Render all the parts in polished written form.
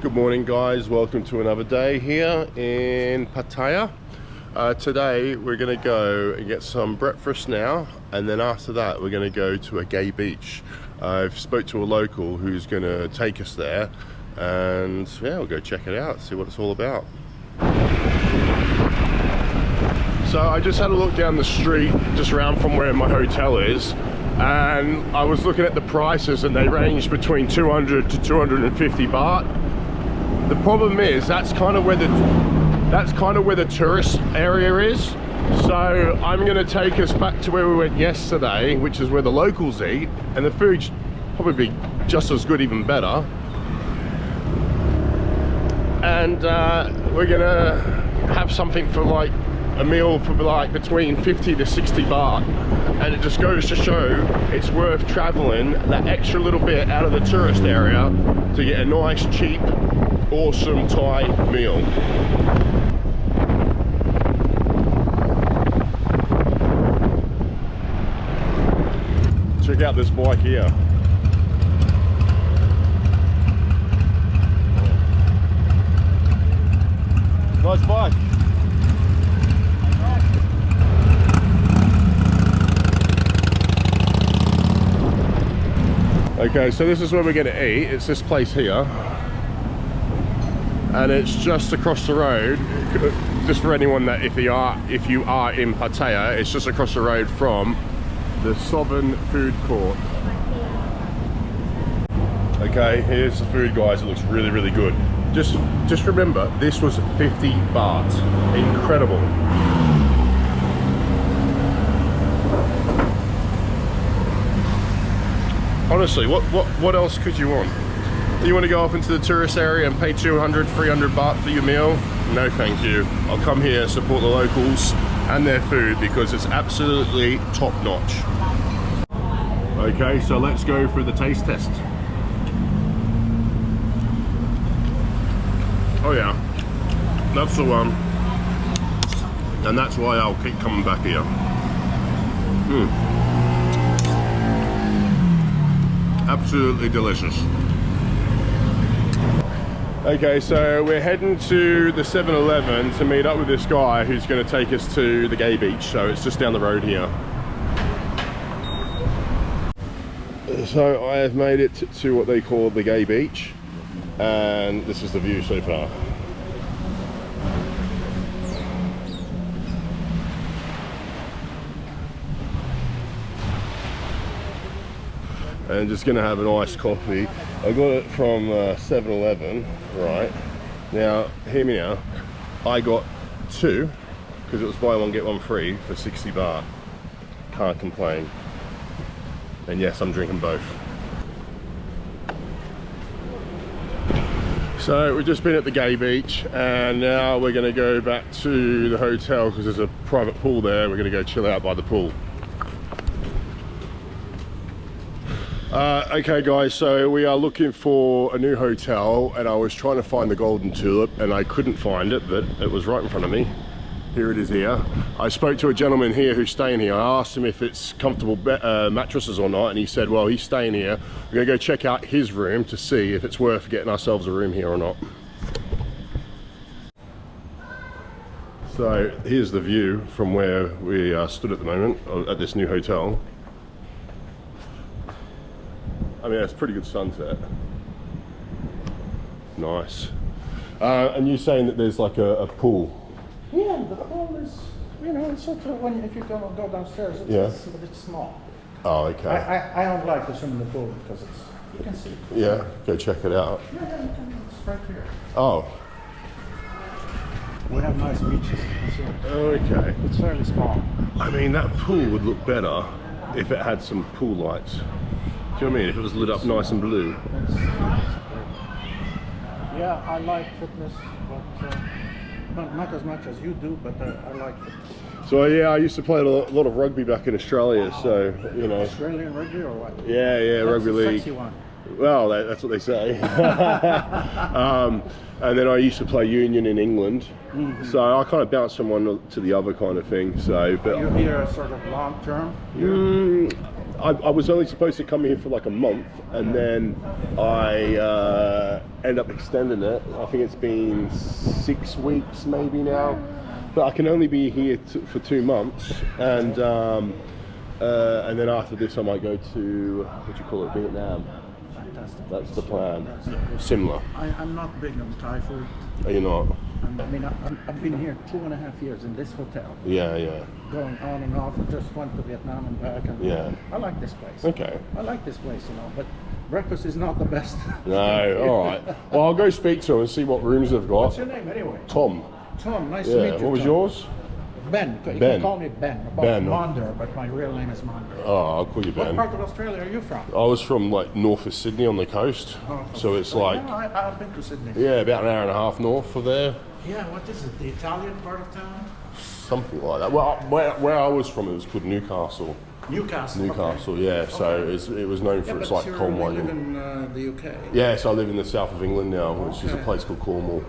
Good morning guys, welcome to another day here in Pattaya. Today we're going to go and get some breakfast now, and then after that we're going to go to a gay beach. I've spoke to a local who's going to take us there, and yeah, we'll go check it out, see what it's all about. So I just had a look down the street just around from where my hotel is, and I was looking at the prices and they range between 200 to 250 baht. The problem is that's kind of where the tourist area is. So I'm going to take us back to where we went yesterday, which is where the locals eat, and the food's probably just as good, even better. And we're going to have something for like a meal for like between 50 to 60 baht, and it just goes to show it's worth traveling that extra little bit out of the tourist area to get a nice, cheap, awesome Thai meal. Check out this bike here. Nice bike. Okay, so this is where we're going to eat. It's this place here, and it's just across the road. Just for anyone that if you are in Pattaya, it's just across the road from the Sovereign Food Court. Okay, here's the food, guys. It looks really, really good. Just remember, this was 50 baht. Incredible. Honestly, what else could you want? You want to go off into the tourist area and pay 200, 300 baht for your meal? No thank you. I'll come here, support the locals and their food because it's absolutely top notch. Okay, so let's go for the taste test. Oh yeah, that's the one. And that's why I'll keep coming back here. Absolutely delicious. Okay, so we're heading to the 7-Eleven to meet up with this guy who's going to take us to the gay beach. So it's just down the road here. So I have made it to what they call the gay beach, and this is the view so far. And just gonna have an iced coffee. I got it from 7-Eleven, right? Now, hear me now. I got two, because it was buy one get one free for 60 baht. Can't complain. And yes, I'm drinking both. So we've just been at the gay beach, and now we're gonna go back to the hotel because there's a private pool there. We're gonna go chill out by the pool. Okay guys, so we are looking for a new hotel, and I was trying to find the Golden Tulip and I couldn't find it, but it was right in front of me. Here it is here. I spoke to a gentleman here who's staying here. I asked him if it's comfortable mattresses or not, and he said, well, he's staying here. We're gonna go check out his room to see if it's worth getting ourselves a room here or not. So here's the view from where we stood at the moment at this new hotel. I mean, it's a pretty good sunset. Nice. And you're saying that there's like a pool? Yeah, the pool is, you know, it's sort of when if you go downstairs, it's a bit small. Oh, okay. I don't like to swim in the pool because it's, you can see. Yeah, go check it out. Yeah, you can, it's right here. Oh. We have nice beaches. Okay. It's fairly small. I mean, that pool would look better if it had some pool lights. Do you know what I mean? If it was lit up nice and blue. Yeah, I like fitness, but not as much as you do, but I like it. So yeah, I used to play a lot of rugby back in Australia, so you know. Australian rugby or what? Yeah, That's rugby league. Sexy one. Well, that's what they say. And then I used to play union in England, so I kind of bounced from one to the other kind of thing. So, but you're here sort of long term. I was only supposed to come here for like a month, and then I end up extending it. I think it's been 6 weeks maybe now, but I can only be here for 2 months, and then after this I might go to, what do you call it, Vietnam. Fantastic. That's the plan. Similar. I'm not big on Thai food. Are you not? I mean, I've been here 2.5 years in this hotel. Yeah, yeah. Going on and off. I just went to Vietnam and back. And Yeah. I like this place. Okay. I like this place, you know, but breakfast is not the best. No, all right. Well, I'll go speak to them and see what rooms they've got. What's your name anyway? Tom. Tom, nice to Yeah. meet you. What was Tom. yours? Ben. You Ben. can call me Ben. Ben. Monder, but my real name is Monder. Oh, I'll call you What Ben. part of Australia are you from? I was from like north of Sydney on the coast, so it's like, No, I've been to Sydney. yeah, about an hour and a half north of there, Yeah, what is it? The Italian part of town? something like that. Well, where I was from, it was called Newcastle. Newcastle. Newcastle, Okay. yeah. So it was known for Yeah, its but like you coal live mining. in the UK. Yeah, so I live in the south of England now, which is a Okay. place called Cornwall.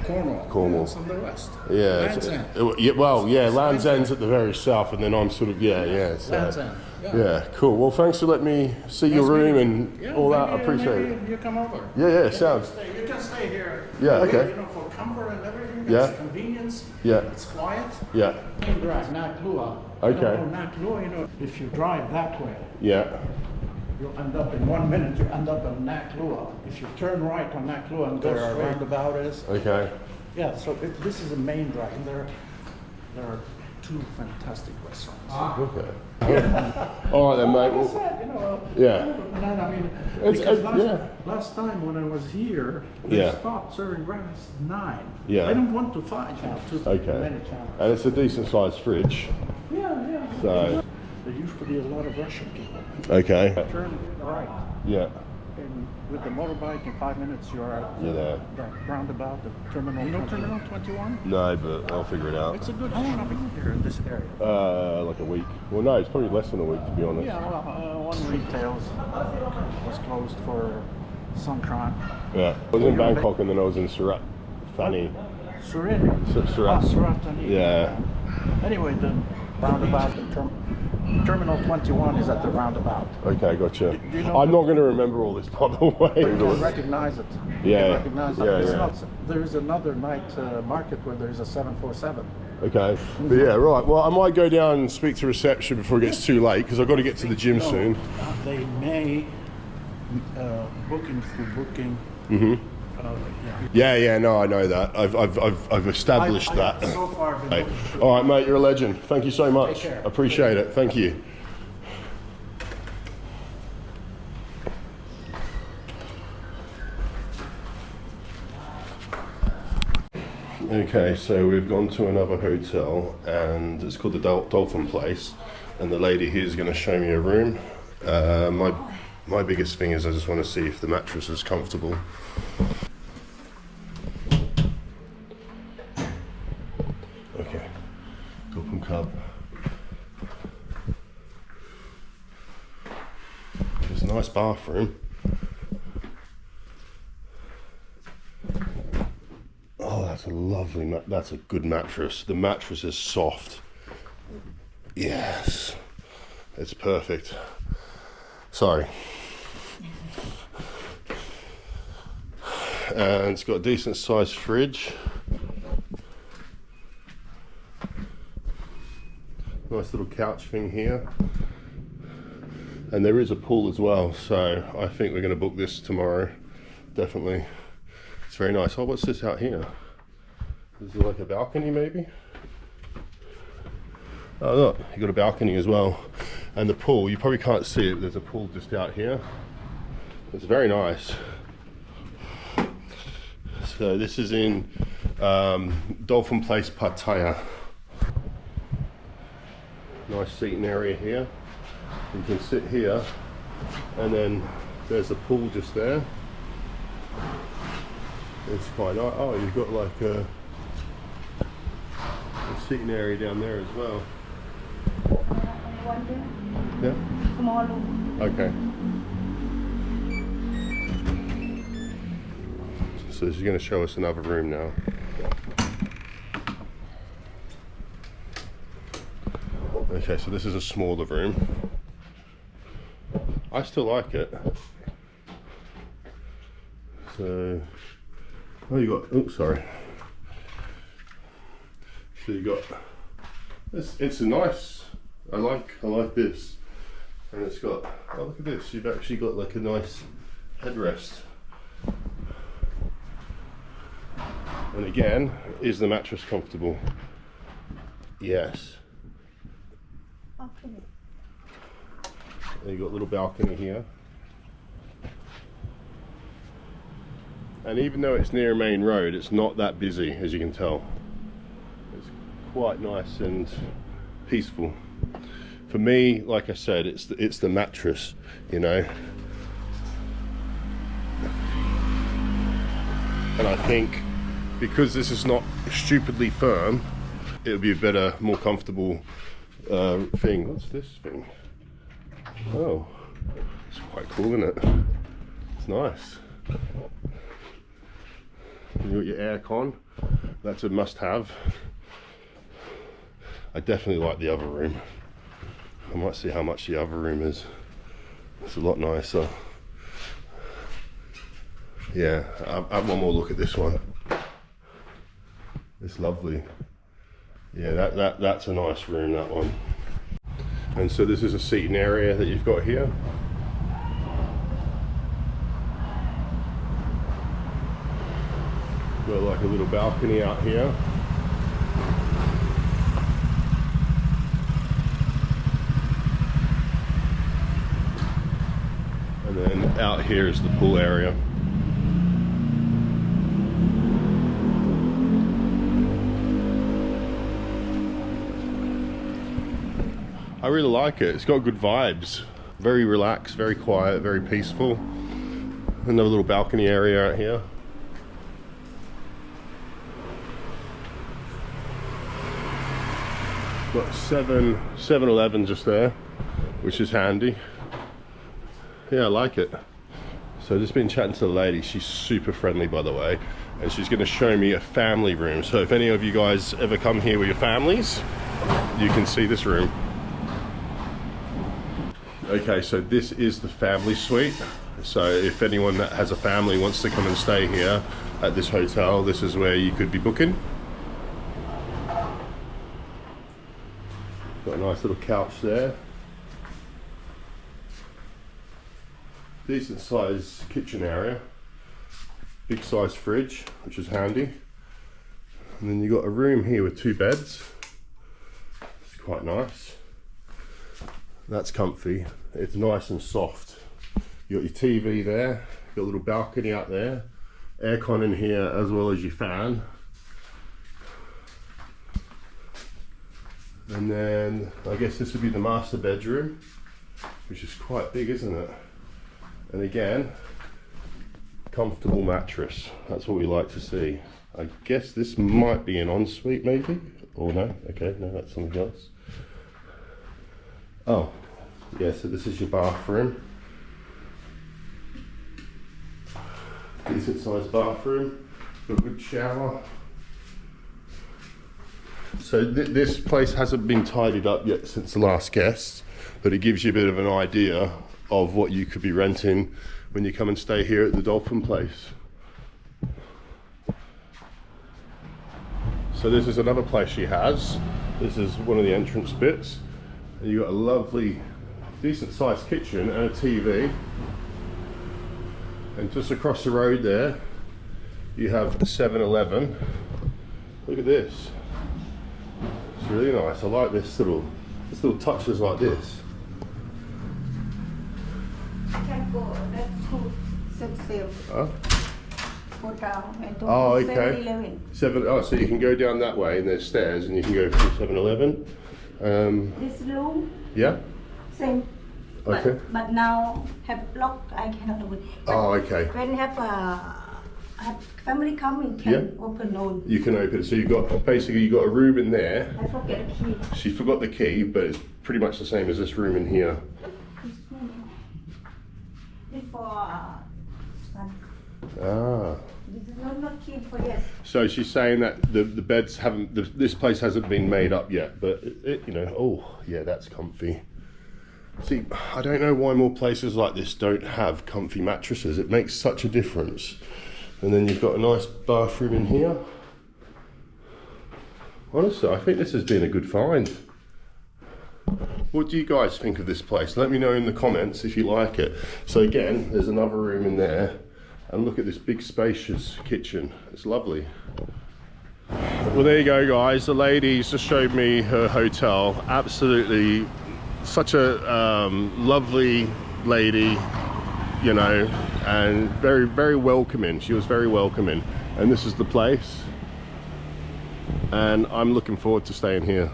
Cornwall. Cornwall. It's on the west. Yeah, Land's End. yeah. Well, yeah, Land's End's at the very south, and then I'm sort of So, Land's End. yeah, cool. Well, thanks for letting me see your Nice room meeting and you. Yeah, all that. I maybe- appreciate maybe it. You come over. Yeah, sounds. You can stay here. Yeah, okay. You know, for comfort and everything. Yeah. It's convenience. Yeah. It's quiet. Yeah, You drive Naklua. Okay. Naklua, you know, if you drive that way, yeah. you'll end up in 1 minute. You end up on Naklua. If you turn right on Naklua and go straight, roundabout is. Okay. Yeah. So this is a main drive, and there are 2 fantastic restaurants. Okay. All right then, mate. Like I Well, said, you know, Yeah. and I mean, It's- because yeah. last time when I was here, they Yeah. stopped serving rice 9. Yeah. I don't want to find too okay. many channels. And it's a decent sized fridge. Yeah. So, There used to be a lot of Russian people. okay. Turn right, Yeah. and with the motorbike in 5 minutes you are at You're there. the roundabout, the terminal. You know Terminal 21? No, but I'll figure it out. It's a good shopping here in this area. Like a week. Well, no, it's probably less than a week to be honest. Yeah, well, one retail was closed for Songkran. Yeah. I was in Bangkok and then I was in Surat Thani. Surat. Surat. Surat Thani. Yeah. Anyway, the roundabout, Terminal 21 is at the roundabout. Okay, gotcha. Do you know I'm not going to remember all this, by the way. You can recognize it. You Yeah, can recognize it. yeah, It's yeah. not, there is another night market where there is a 747. Okay. But yeah, right. Well, I might go down and speak to reception before it gets too late because I've got to get to the gym soon. They may booking through booking. Yeah, no, I know that. I've established I that. so far been Hey. booking through. All right, mate, you're a legend. Thank you so much. Take care. Appreciate it. Thank you. Okay, so we've gone to another hotel and it's called the Dolphin place, and the lady here is going to show me a room. My biggest thing is I just want to see if the mattress is comfortable. Okay, Dolphin cub. It's a nice bathroom. Oh, that's a lovely that's a good mattress. The mattress is soft. Yes, it's perfect. Sorry. And it's got a decent sized fridge. Nice little couch thing here. And there is a pool as well, so I think we're going to book this tomorrow. Definitely. It's very nice. Oh, what's this out here? Is it like a balcony maybe? Oh look, you got a balcony as well. And the pool, you probably can't see it, there's a pool just out here. It's very nice. So this is in Dolphin Place, Pattaya. Nice seating area here. You can sit here, and then there's the pool just there. It's quite nice. Oh, you've got like a seating area down there as well. Yeah? Small room. Okay. So she's going to show us another room now. Okay, so this is a smaller room. I still like it. So, oh, you got, oh, sorry. So you got, it's a nice, I like this. And it's got, oh look at this, you've actually got like a nice headrest. And again, is the mattress comfortable? Yes. Okay. And you've got a little balcony here. And even though it's near a main road, it's not that busy, as you can tell. It's quite nice and peaceful. For me, like I said, it's the mattress, you know. And I think because this is not stupidly firm, it'll be a better, more comfortable thing. What's this thing? Oh, it's quite cool, isn't it? It's nice. You got your aircon. That's a must-have. I definitely like the other room. I might see how much the other room is. It's a lot nicer. Yeah, I have one more look at this one. It's lovely. Yeah, that's a nice room, that one. And so this is a seating area that you've got here. Got like a little balcony out here. And then out here is the pool area. I really like it. It's got good vibes. Very relaxed, very quiet, very peaceful. Another little balcony area out here. Got 7-Eleven just there, which is handy. Yeah, I like it. So just been chatting to the lady. She's super friendly, by the way, and she's going to show me a family room. So if any of you guys ever come here with your families, you can see this room. Okay, so this is the family suite. So if anyone that has a family wants to come and stay here at this hotel, this is where you could be booking. Got a nice little couch there. Decent sized kitchen area. Big size fridge, which is handy. And then you've got a room here with 2 beds. It's quite nice. That's comfy. It's nice and soft. You got your TV there. Got a little balcony out there. Aircon in here as well as your fan. And then I guess this would be the master bedroom, which is quite big, isn't it? And again, comfortable mattress. That's what we like to see. I guess this might be an ensuite maybe, or no? Okay, no, that's something else. Oh, yeah, so this is your bathroom. Decent sized bathroom, got a good shower. So this place hasn't been tidied up yet since the last guest, but it gives you a bit of an idea of what you could be renting when you come and stay here at the Dolphin place. So this is another place she has. This is one of the entrance bits. And you've got a lovely, decent sized kitchen and a TV. And just across the road there, you have a 7-Eleven. Look at this. It's really nice. I like this little touches like this. Can go that to same Huh? go down and to Oh, okay. 7-Eleven. Oh, so you can go down that way and there's stairs and you can go to 7-Eleven. This room Yeah? same. Okay. But now have lock, I cannot open. But Oh, okay. when have family coming, can Yeah. open on. You can open it. So you've got, basically you've got a room in there. I forget the key. She forgot the key, but it's pretty much the same as this room in here. Before son. Ah. This is not key for yes. So she's saying that the beds haven't, this place hasn't been made up yet, but you know, oh yeah, that's comfy. See, I don't know why more places like this don't have comfy mattresses. It makes such a difference. And then you've got a nice bathroom in here. Honestly, I think this has been a good find. What do you guys think of this place? Let me know in the comments if you like it. So again, there's another room in there. And look at this big spacious kitchen. It's lovely. Well, there you go, guys. The ladies just showed me her hotel. Absolutely such a lovely lady, you know, and very, very welcoming. She was very welcoming. And this is the place. And I'm looking forward to staying here.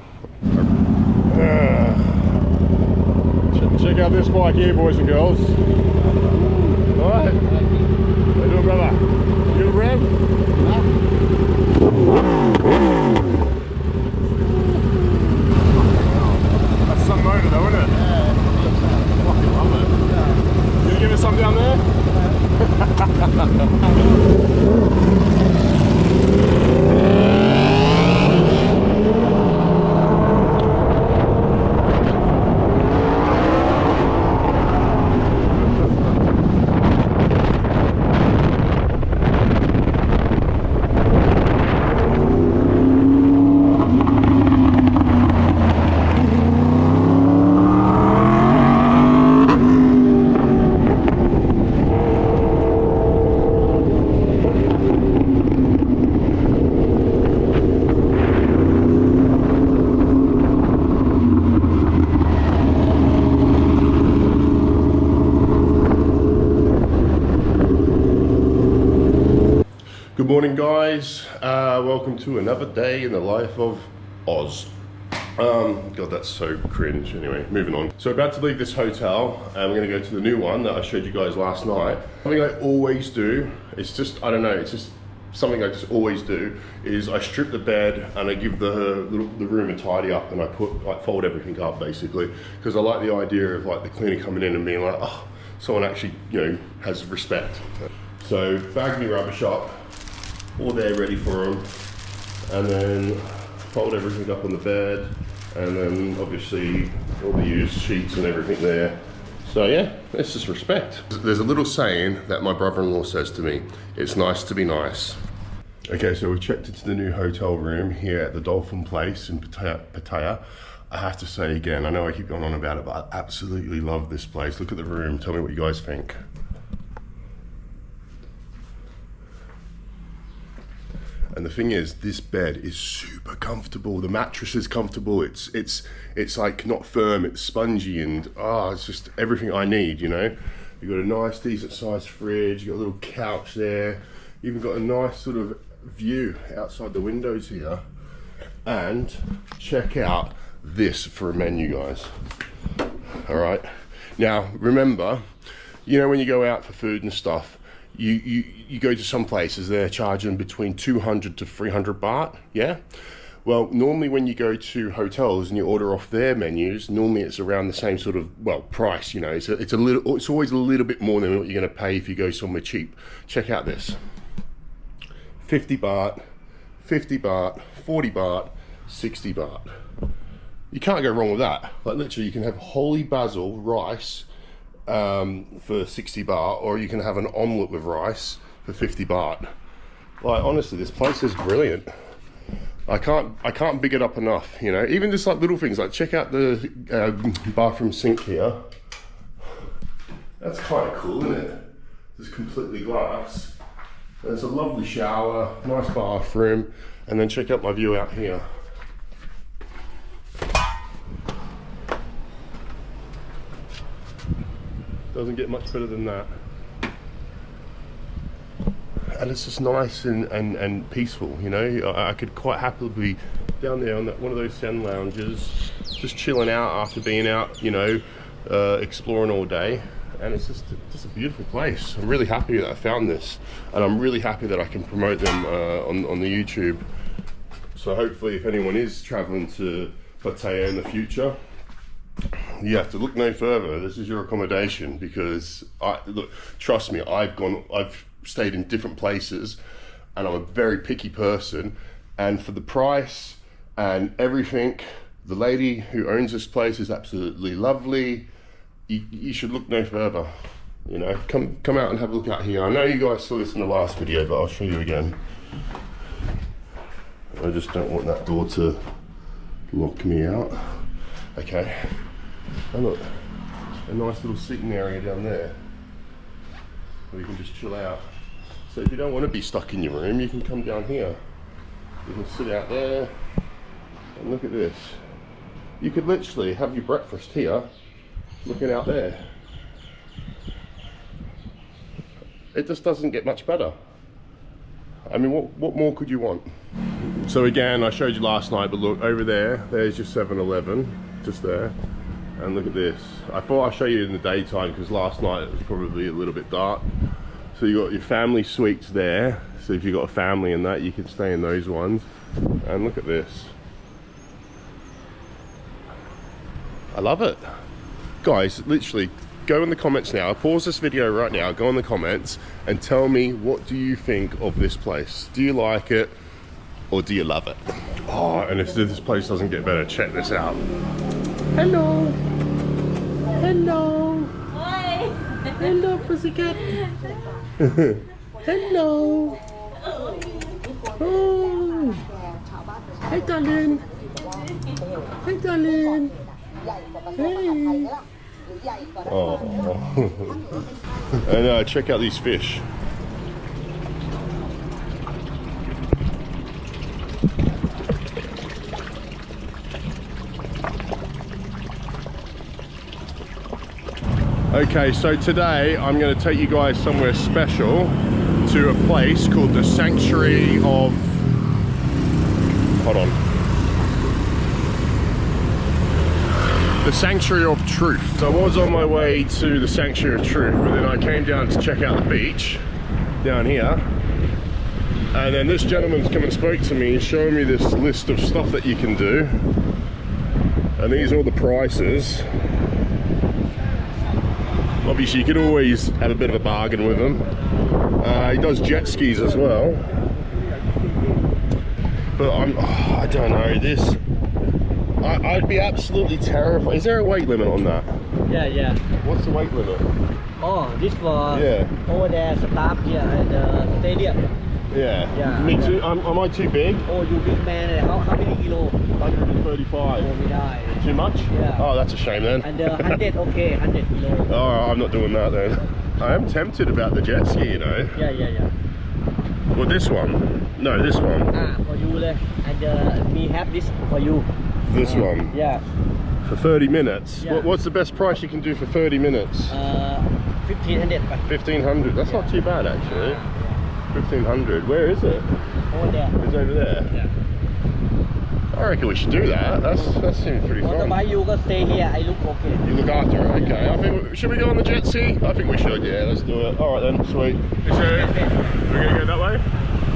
Check out this bike here, boys and girls. All right. How you doing, brother? You a rev? That's some motor though, isn't it? Yeah. Fucking love it. You gonna give us some down there? Good morning, guys. Welcome to another day in the life of Oz. God, that's so cringe. Anyway, moving on. So about to leave this hotel and we're gonna go to the new one that I showed you guys last night. Something I always do, it's just, I don't know, it's just something I just always do, is I strip the bed and I give the room a tidy up, and I fold everything up basically, because I like the idea of like the cleaner coming in and being like, oh, someone actually, you know, has respect. So bag me rubbish up, all there ready for them, and then fold everything up on the bed, and then obviously all the used sheets and everything there. So yeah, it's just respect. There's a little saying that my brother-in-law says to me, it's nice to be nice. Okay, so we've checked into the new hotel room here at the Dolphin place in Pattaya. I have to say again, I know I keep going on about it, but I absolutely love this place. Look at the room, tell me what you guys think. And the thing is, this bed is super comfortable. The mattress is comfortable. It's like not firm, it's spongy, and it's just everything I need, you know? You've got a nice, decent sized fridge, you've got a little couch there, you've even got a nice sort of view outside the windows here. And check out this for a menu, guys. All right. Now, remember, you know, when you go out for food and stuff, you go to some places, they're charging between 200 to 300 baht, yeah? Well, normally when you go to hotels and you order off their menus, normally it's around the same sort of, well, price, you know. It's always a little bit more than what you're gonna pay if you go somewhere cheap. Check out this. 50 baht, 50 baht, 40 baht, 60 baht. You can't go wrong with that. Like literally you can have holy basil rice for 60 baht, or you can have an omelette with rice for 50 baht. Like honestly, this place is brilliant. I can't big it up enough, you know. Even just like little things, like check out the bathroom sink here. That's kind of cool, isn't it? It's completely glass. There's a lovely shower, nice bathroom, and then check out my view out here. Doesn't get much better than that. And it's just nice and peaceful, you know. I could quite happily be down there on one of those sun lounges, just chilling out after being out, you know, exploring all day. And it's just a beautiful place. I'm really happy that I found this, and I'm really happy that I can promote them on the YouTube. So hopefully if anyone is traveling to Pattaya in the future, you have to look no further. This is your accommodation, because look, trust me, I've stayed in different places, and I'm a very picky person, and for the price and everything, the lady who owns this place is absolutely lovely. You should look no further. You know, come out and have a look out here. I know you guys saw this in the last video, but I'll show you again. I just don't want that door to lock me out. Okay. And look, a nice little sitting area down there where you can just chill out. So if you don't want to be stuck in your room, you can come down here. You can sit out there and look at this. You could literally have your breakfast here, looking out there. It just doesn't get much better. I mean, what more could you want? So again, I showed you last night, but look over there, there's your 7-Eleven, just there. And look at this. I thought I'd show you in the daytime because last night it was probably a little bit dark. So you got your family suites there. So if you've got a family in that, you can stay in those ones. And look at this. I love it. Guys, literally, go in the comments now. Pause this video right now, go in the comments and tell me, what do you think of this place? Do you like it or do you love it? Oh, and if this place doesn't get better, check this out. Hello. Hello. Hi. Hello, pussycat. Hello. Oh. Hey, darling. Hey, darling. Hey. Oh. And check out these fish. Okay, so today I'm going to take you guys somewhere special, to a place called the Sanctuary of... Hold on. The Sanctuary of Truth. So I was on my way to the Sanctuary of Truth, but then I came down to check out the beach down here. And then this gentleman's come and spoke to me, showing me this list of stuff that you can do. And these are all the prices. Obviously you can always have a bit of a bargain with him. He does jet skis as well. But I don't know, this, I'd be absolutely terrified. Is there a weight limit on that? Yeah. What's the weight limit? Oh, this for Yeah. over there, staff here at the stadium. Yeah. Me too. Am I too big? Oh, you big man. How many kilo? 135. Oh, we die. Too much? Yeah. Oh, that's a shame then. And 100, okay, 100 kilo. Oh, I'm not doing that then. I am tempted about the jet ski, you know. Yeah. Well, this one. No, this one. For you there. And we have this for you. This one. Yeah. For 30 minutes. Yeah. What's the best price you can do for 30 minutes? 1500. 1500. That's not too bad actually. 1500. Where is it? Over there. It's over there. Yeah. I reckon we should do that. That seems pretty fun. Motorbike, you go stay here. I look okay. You look after it. Okay. I think should we go on the jet ski? I think we should. Yeah, let's do it. All right then. Sweet. So we're gonna go that way.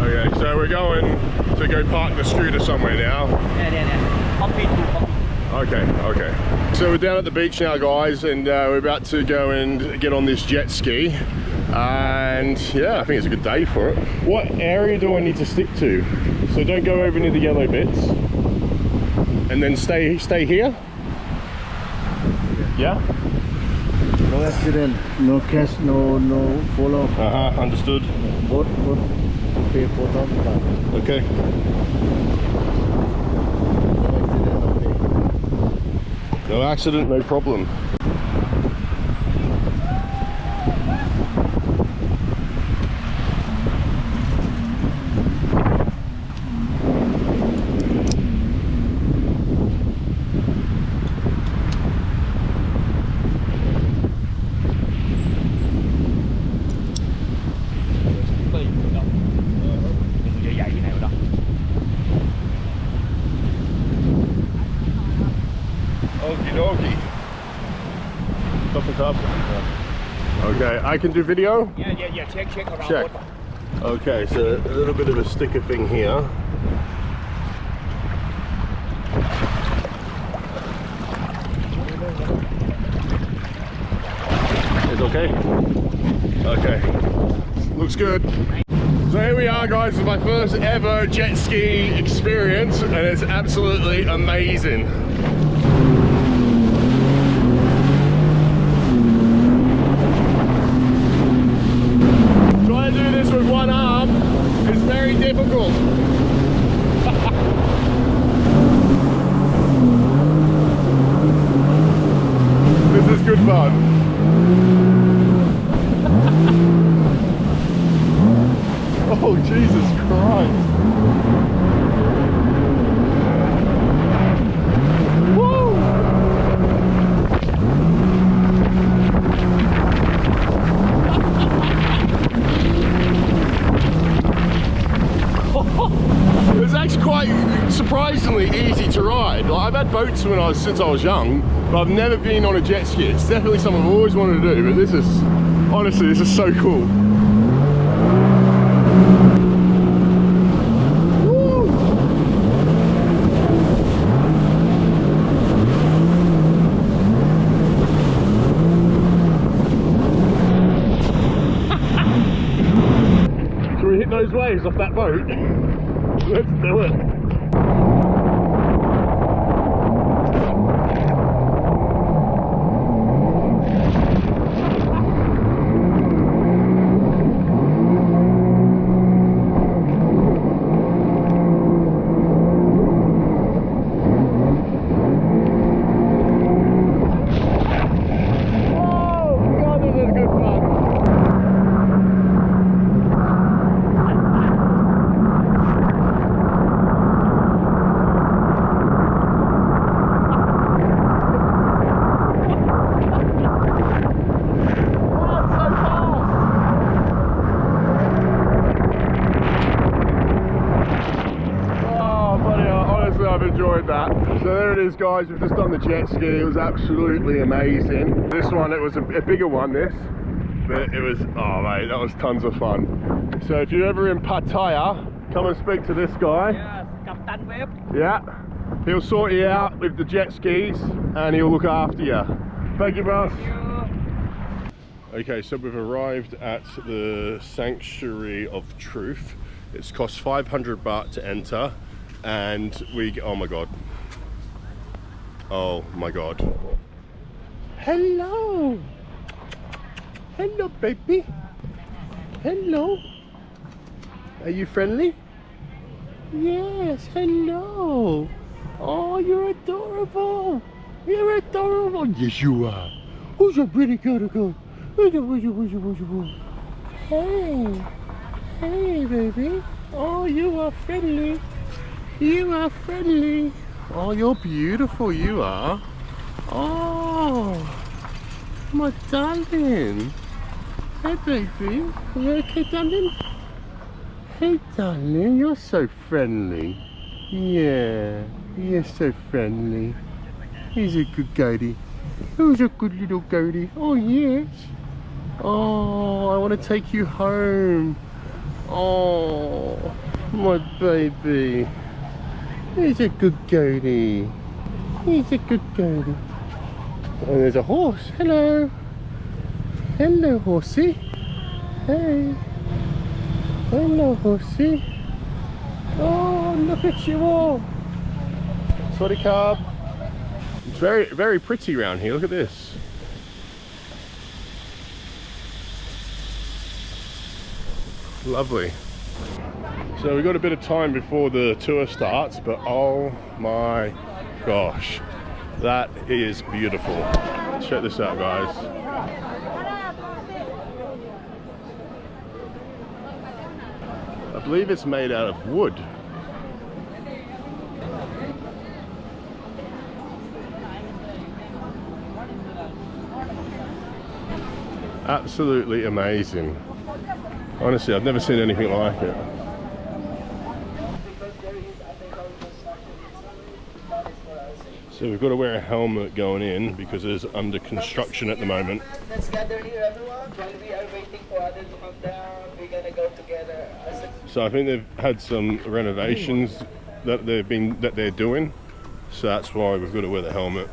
Okay. So we're going to go park the scooter somewhere now. Yeah. Copy. Okay. So we're down at the beach now, guys, and we're about to go and get on this jet ski. And yeah, I think it's a good day for it. What area do I need to stick to? So don't go over near the yellow bits. And then stay here? Yeah? No accident, no cash, no follow. Understood. Both pay $4,000. Okay. No accident, okay. No accident, no problem. Okie dokie. Top. Okay, I can do video? Yeah. Check around. Check. Okay, so a little bit of a sticker thing here. It's okay? Okay. Looks good. So here we are, guys. It's my first ever jet ski experience and it's absolutely amazing. difficult. This is good fun. Oh, Jesus Christ. It's actually quite surprisingly easy to ride. Like, I've had boats since I was young, but I've never been on a jet ski. It's definitely something I've always wanted to do, but this is, honestly, this is so cool. Woo! Should we hit those waves off that boat? Let's do it. That. So there it is, guys. We've just done the jet ski. It was absolutely amazing. This one, it was a bigger one, this, but it was, oh mate, that was tons of fun. So if you're ever in Pattaya, come and speak to this guy. Yes, Captain Web. Yeah, he'll sort you out with the jet skis and he'll look after you. Thank you, boss. Okay, so we've arrived at the Sanctuary of Truth. It's cost 500 baht to enter. And oh my god. Oh my god. Hello. Hello, baby. Hello. Are you friendly? Yes, hello. Oh, you're adorable. You're adorable. Yes, you are. Who's a pretty girl? Hey. Hey, baby. Oh, you are friendly. You are friendly. Oh, you're beautiful, you are. Oh, my darling. Hey, baby. Are you okay, darling? Hey, darling, you're so friendly. Yeah, you're so friendly. He's a good goatie. Who's a good little goatie? Oh, yes. Oh, I want to take you home. Oh, my baby. He's a good goatie. He's a good goatie. And there's a horse. Hello. Hello, horsey. Hey. Hello, horsey. Oh, look at you all. Sorry, cub. It's very, very pretty around here. Look at this. Lovely. So we've got a bit of time before the tour starts, but oh my gosh, that is beautiful. Check this out, guys. I believe it's made out of wood. Absolutely amazing. Honestly, I've never seen anything like it. So we've got to wear a helmet going in because it's under construction at the moment. Let's gather here, everyone. While we are waiting for others to come down, we're gonna go together. So I think they've had some renovations that they're doing. So that's why we've got to wear the helmet.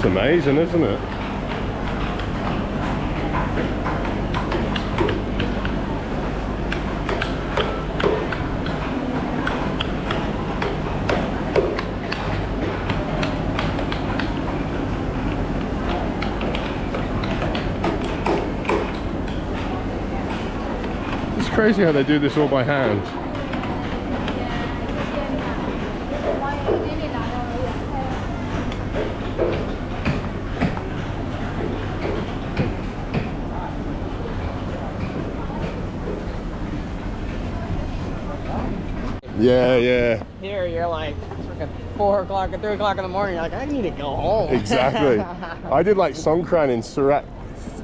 It's amazing, isn't it? It's crazy how they do this all by hand. Yeah, yeah. Here you're like freaking 4 o'clock or 3 o'clock in the morning. You're like, I need to go home. Exactly. I did like Songkran in Surat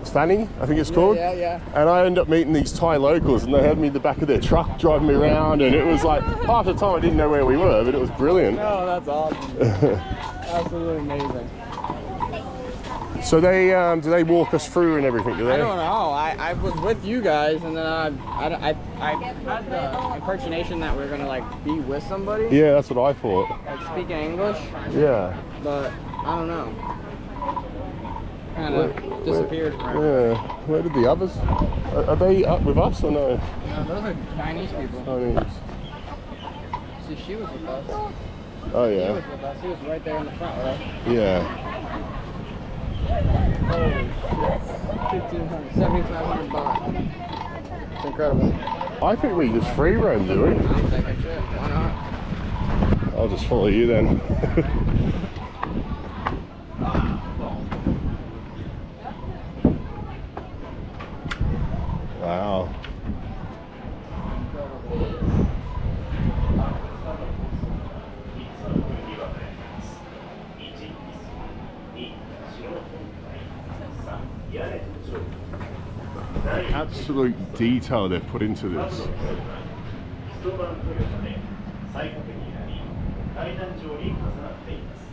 Thani, I think it's called. Yeah, yeah. And I ended up meeting these Thai locals, and they had me in the back of their truck driving me around, and it was like half the time I didn't know where we were, but it was brilliant. Oh, that's awesome. Absolutely amazing. So they do they walk us through and everything? Do they? I don't know. I was with you guys, and then I had the impersonation that we were gonna like be with somebody, Yeah, that's what I thought. like speaking English, Yeah. but I don't know. Kind of disappeared. Yeah. Where did the others? Are they up with us or no? No, those are Chinese people. Chinese. See, she was with us. Oh He yeah. was with us. He was right there in the front, right? Yeah. Holy shit. 1,500, 7,500 baht. It's incredible. I think we just free roam, do we? I'm taking shit. Why not? I'll just follow you then. Wow. The absolute detail they've put into this. 一晩というため再確になり階段状に重なっています。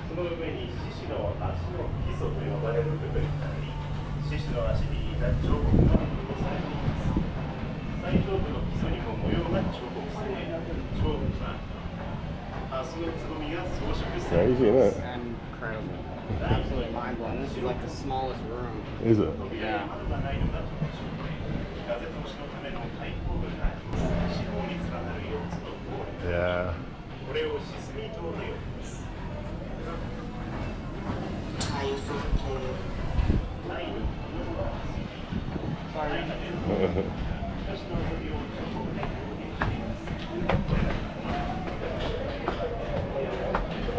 その上に獅子の足の基礎と呼ばれる部分があり、獅子の足に似た彫刻が施されています。最上部の基礎にも模様が彫刻され、上部にはハスのつぼみが装飾されてい Crazy, ます。 isn't it? Incredible. Absolutely mind blowing. This is like the smallest room. Is it? 扉に窓がないのが特徴。風通しのための開口部があり、四方に連なる4つのホール。 Yeah. これをシスミ島と呼びます。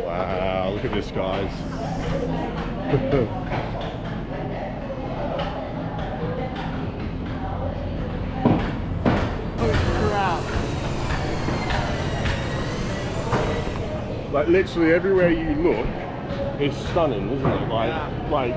Wow, look at this, guys. Like literally everywhere you look is stunning, isn't it? Like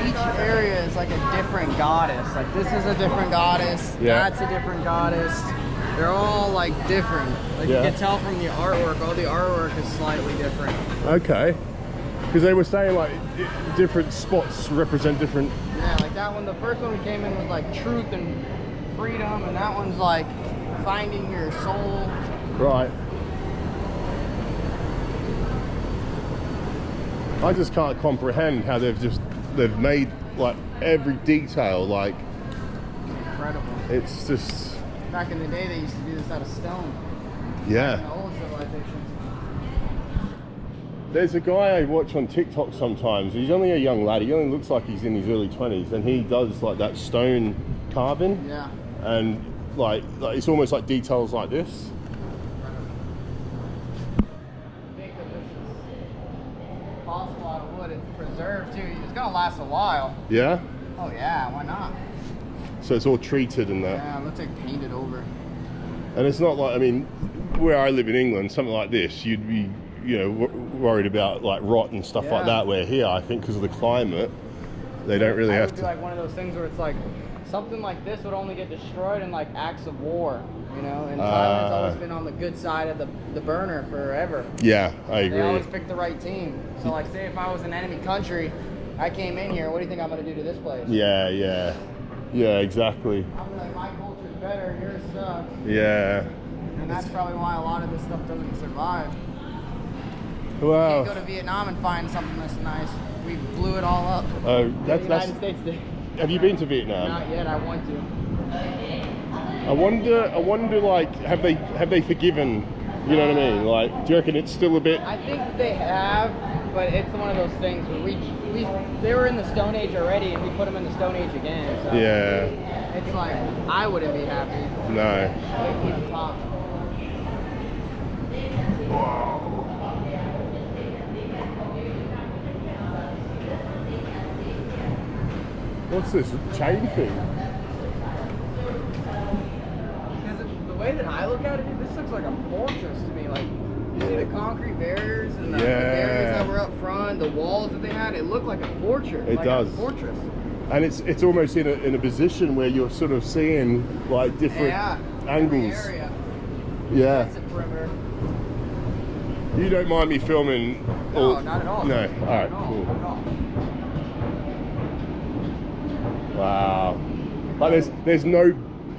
Each area is like a different goddess. Like this is a different goddess. Yeah. That's a different goddess. They're all like different. Like Yeah. you can tell from the artwork. All the artwork is slightly different. okay, because they were saying like different spots represent different. Yeah, like that one. The first one we came in was like truth and freedom, and that one's like finding your soul. Right. I just can't comprehend how they've made like every detail, like Incredible. it's just, Back in the day, they used to do this out of stone. In yeah. the old civilizations. There's a guy I watch on TikTok sometimes. He's only a young lad. He only looks like he's in his early 20s, and he does like that stone carving, Yeah. and like it's almost like details like this. I think that this is possible out of wood. It's preserved too. It's gonna last a while. Yeah. Oh yeah, why not? So it's all treated and that. Yeah, it looks like painted over. And it's not like, I mean, where I live in England, something like this, you'd be, you know, worried about like rot and stuff like Yeah. that. Where here, I think because of the climate, They don't really It have would be to. like one of those things where it's like something like this would only get destroyed in like acts of war, you know. And Thailand's always been on the good side of the burner forever. Yeah, I They always agree. pick the right team. So like, say if I was an enemy country, I came in here. What do you think I'm gonna do to this place? Yeah, yeah, yeah, exactly. I'm like, my culture's better. Yours sucks. Yeah. And that's probably why a lot of this stuff doesn't survive. Wow. Can't go to Vietnam and find something that's nice. We blew it all up. Oh, The that's. United States did. Have you been to Vietnam? Not yet. I want to. I wonder, like, have they forgiven? You know what I mean? Like, do you reckon it's still a bit? I think they have, but it's one of those things where they were in the Stone Age already, and we put them in the Stone Age again. So Yeah. it's like I wouldn't be happy. No. They keep it popped. What's this chain thing? Because the way that I look at it, this looks like a fortress to me. Like, you see the concrete barriers and the barriers that were up front, the walls that they had. It looked like a fortress. It like does. A fortress. And it's almost in a position where you're sort of seeing like different angles. Every area. Yeah. That's a perimeter. You don't mind me filming? No, not at all. No. Not All right. at all, Cool. not at all. Wow. Like there's no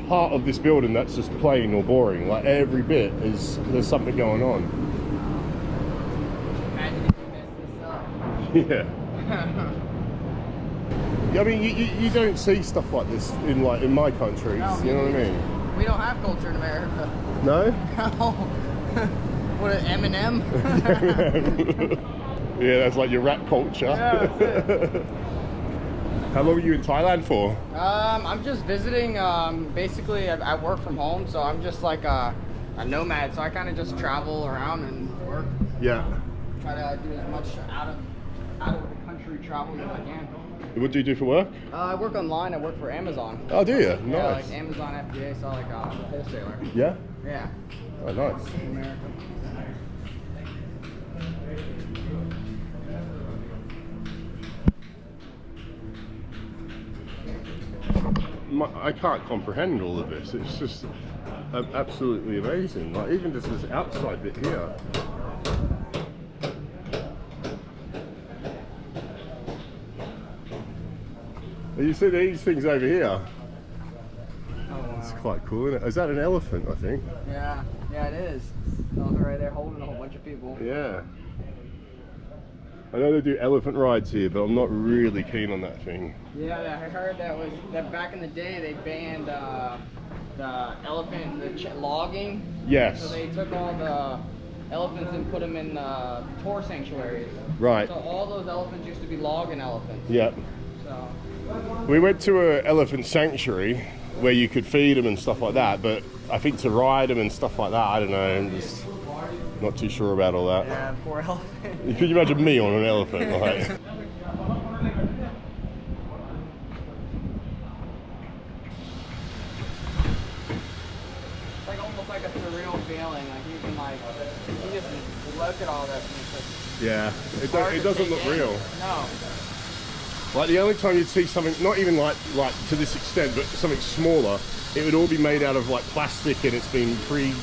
part of this building that's just plain or boring. Like every bit there's something going on. Imagine if you messed this up. Yeah. I mean, you don't see stuff like this in my countries. No, you know what I mean? We don't have culture in America. No. No. What an Eminem? Yeah, that's like your rap culture. Yeah, that's it. How long were you in Thailand for? I'm just visiting. Basically, I work from home, so I'm just like a nomad. So I kind of just travel around and work. Yeah. Try to do as much out of the country travel as I can. What do you do for work? I work online. I work for Amazon. Oh, do you? Yeah, Nice. like Amazon FBA, so like a wholesaler. Yeah? Yeah, Oh, nice. in America. I can't comprehend all of this. It's just absolutely amazing. Like even just this outside bit here. You see these things over here? Oh wow. It's quite cool, isn't it? Is that an elephant, I think? Yeah, it is. Elephant right there holding a whole bunch of people. Yeah. I know they do elephant rides here, but I'm not really keen on that thing. Yeah, I heard that back in the day they banned the elephant logging. Yes. So they took all the elephants and put them in tour sanctuaries. Right. So all those elephants used to be logging elephants. Yep. So We went to an elephant sanctuary where you could feed them and stuff like that, but I think to ride them and stuff like that, I don't know, I'm just not too sure about all that. yeah, poor elephant. Could you imagine me on an elephant? Like? It's like almost like a surreal feeling. Like you can you just look at all this and it's just Yeah, hard it to doesn't take look in. real. No. Like the only time you'd see something, not even like to this extent, but something smaller, it would all be made out of like plastic and it's been 3D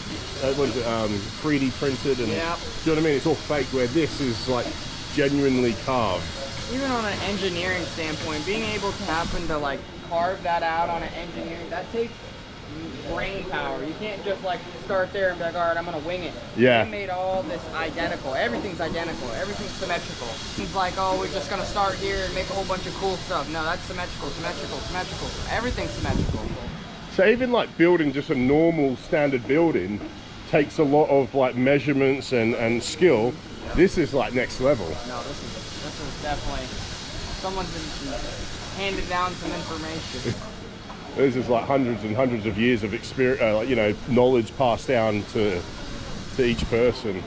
printed and Yep. do you know what I mean? It's all fake. Where this is like genuinely carved. Even on an engineering standpoint, being able to happen to like carve that out on an engineering, that takes brain power. You can't just like start there and be like, all right, I'm gonna wing it. Yeah. They made all this identical. Everything's identical. Everything's symmetrical. It's like, oh, we're just gonna start here and make a whole bunch of cool stuff. No, that's symmetrical, symmetrical, symmetrical. Everything's symmetrical. So even like building just a normal standard building takes a lot of like measurements and skill. This is like next level. No, this is definitely someone's been handed down some information. This is like hundreds and hundreds of years of experience, knowledge passed down to each person.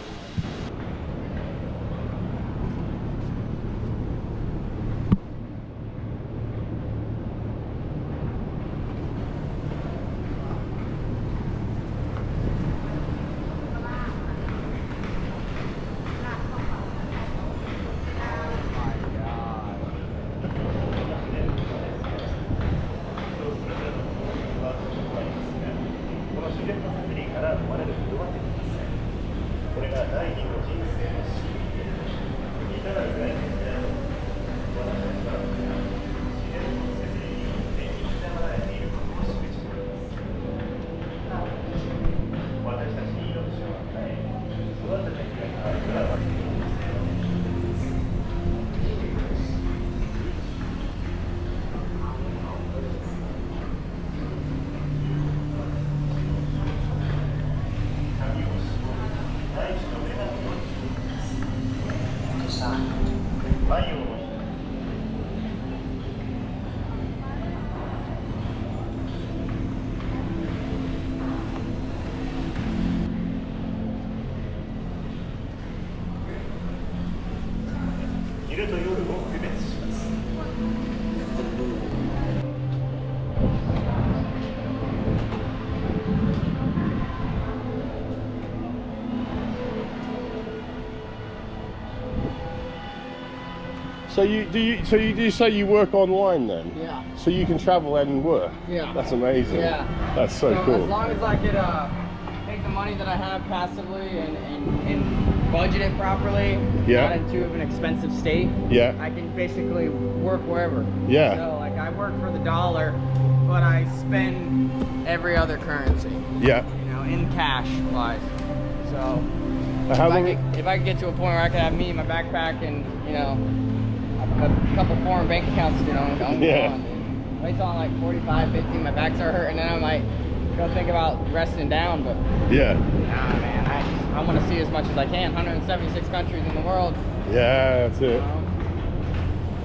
So do you say you work online then? Yeah. So you can travel and work? Yeah. That's amazing. Yeah. That's so cool. As long as I could take the money that I have passively and budget it properly, Yeah. not into an expensive state, Yeah. I can basically work wherever. Yeah. So like I work for the dollar, but I spend every other currency, Yeah. you know, in cash wise. So How long? if I could get to a point where I could have me, my backpack, and you know, a couple foreign bank accounts, you know, I'm Yeah. gone. Wait till I'm like 45, 50, my back start hurting, and then I might go think about resting down, but Yeah. nah, man, I want to see as much as I can. 176 countries in the world, Yeah, that's you it. know?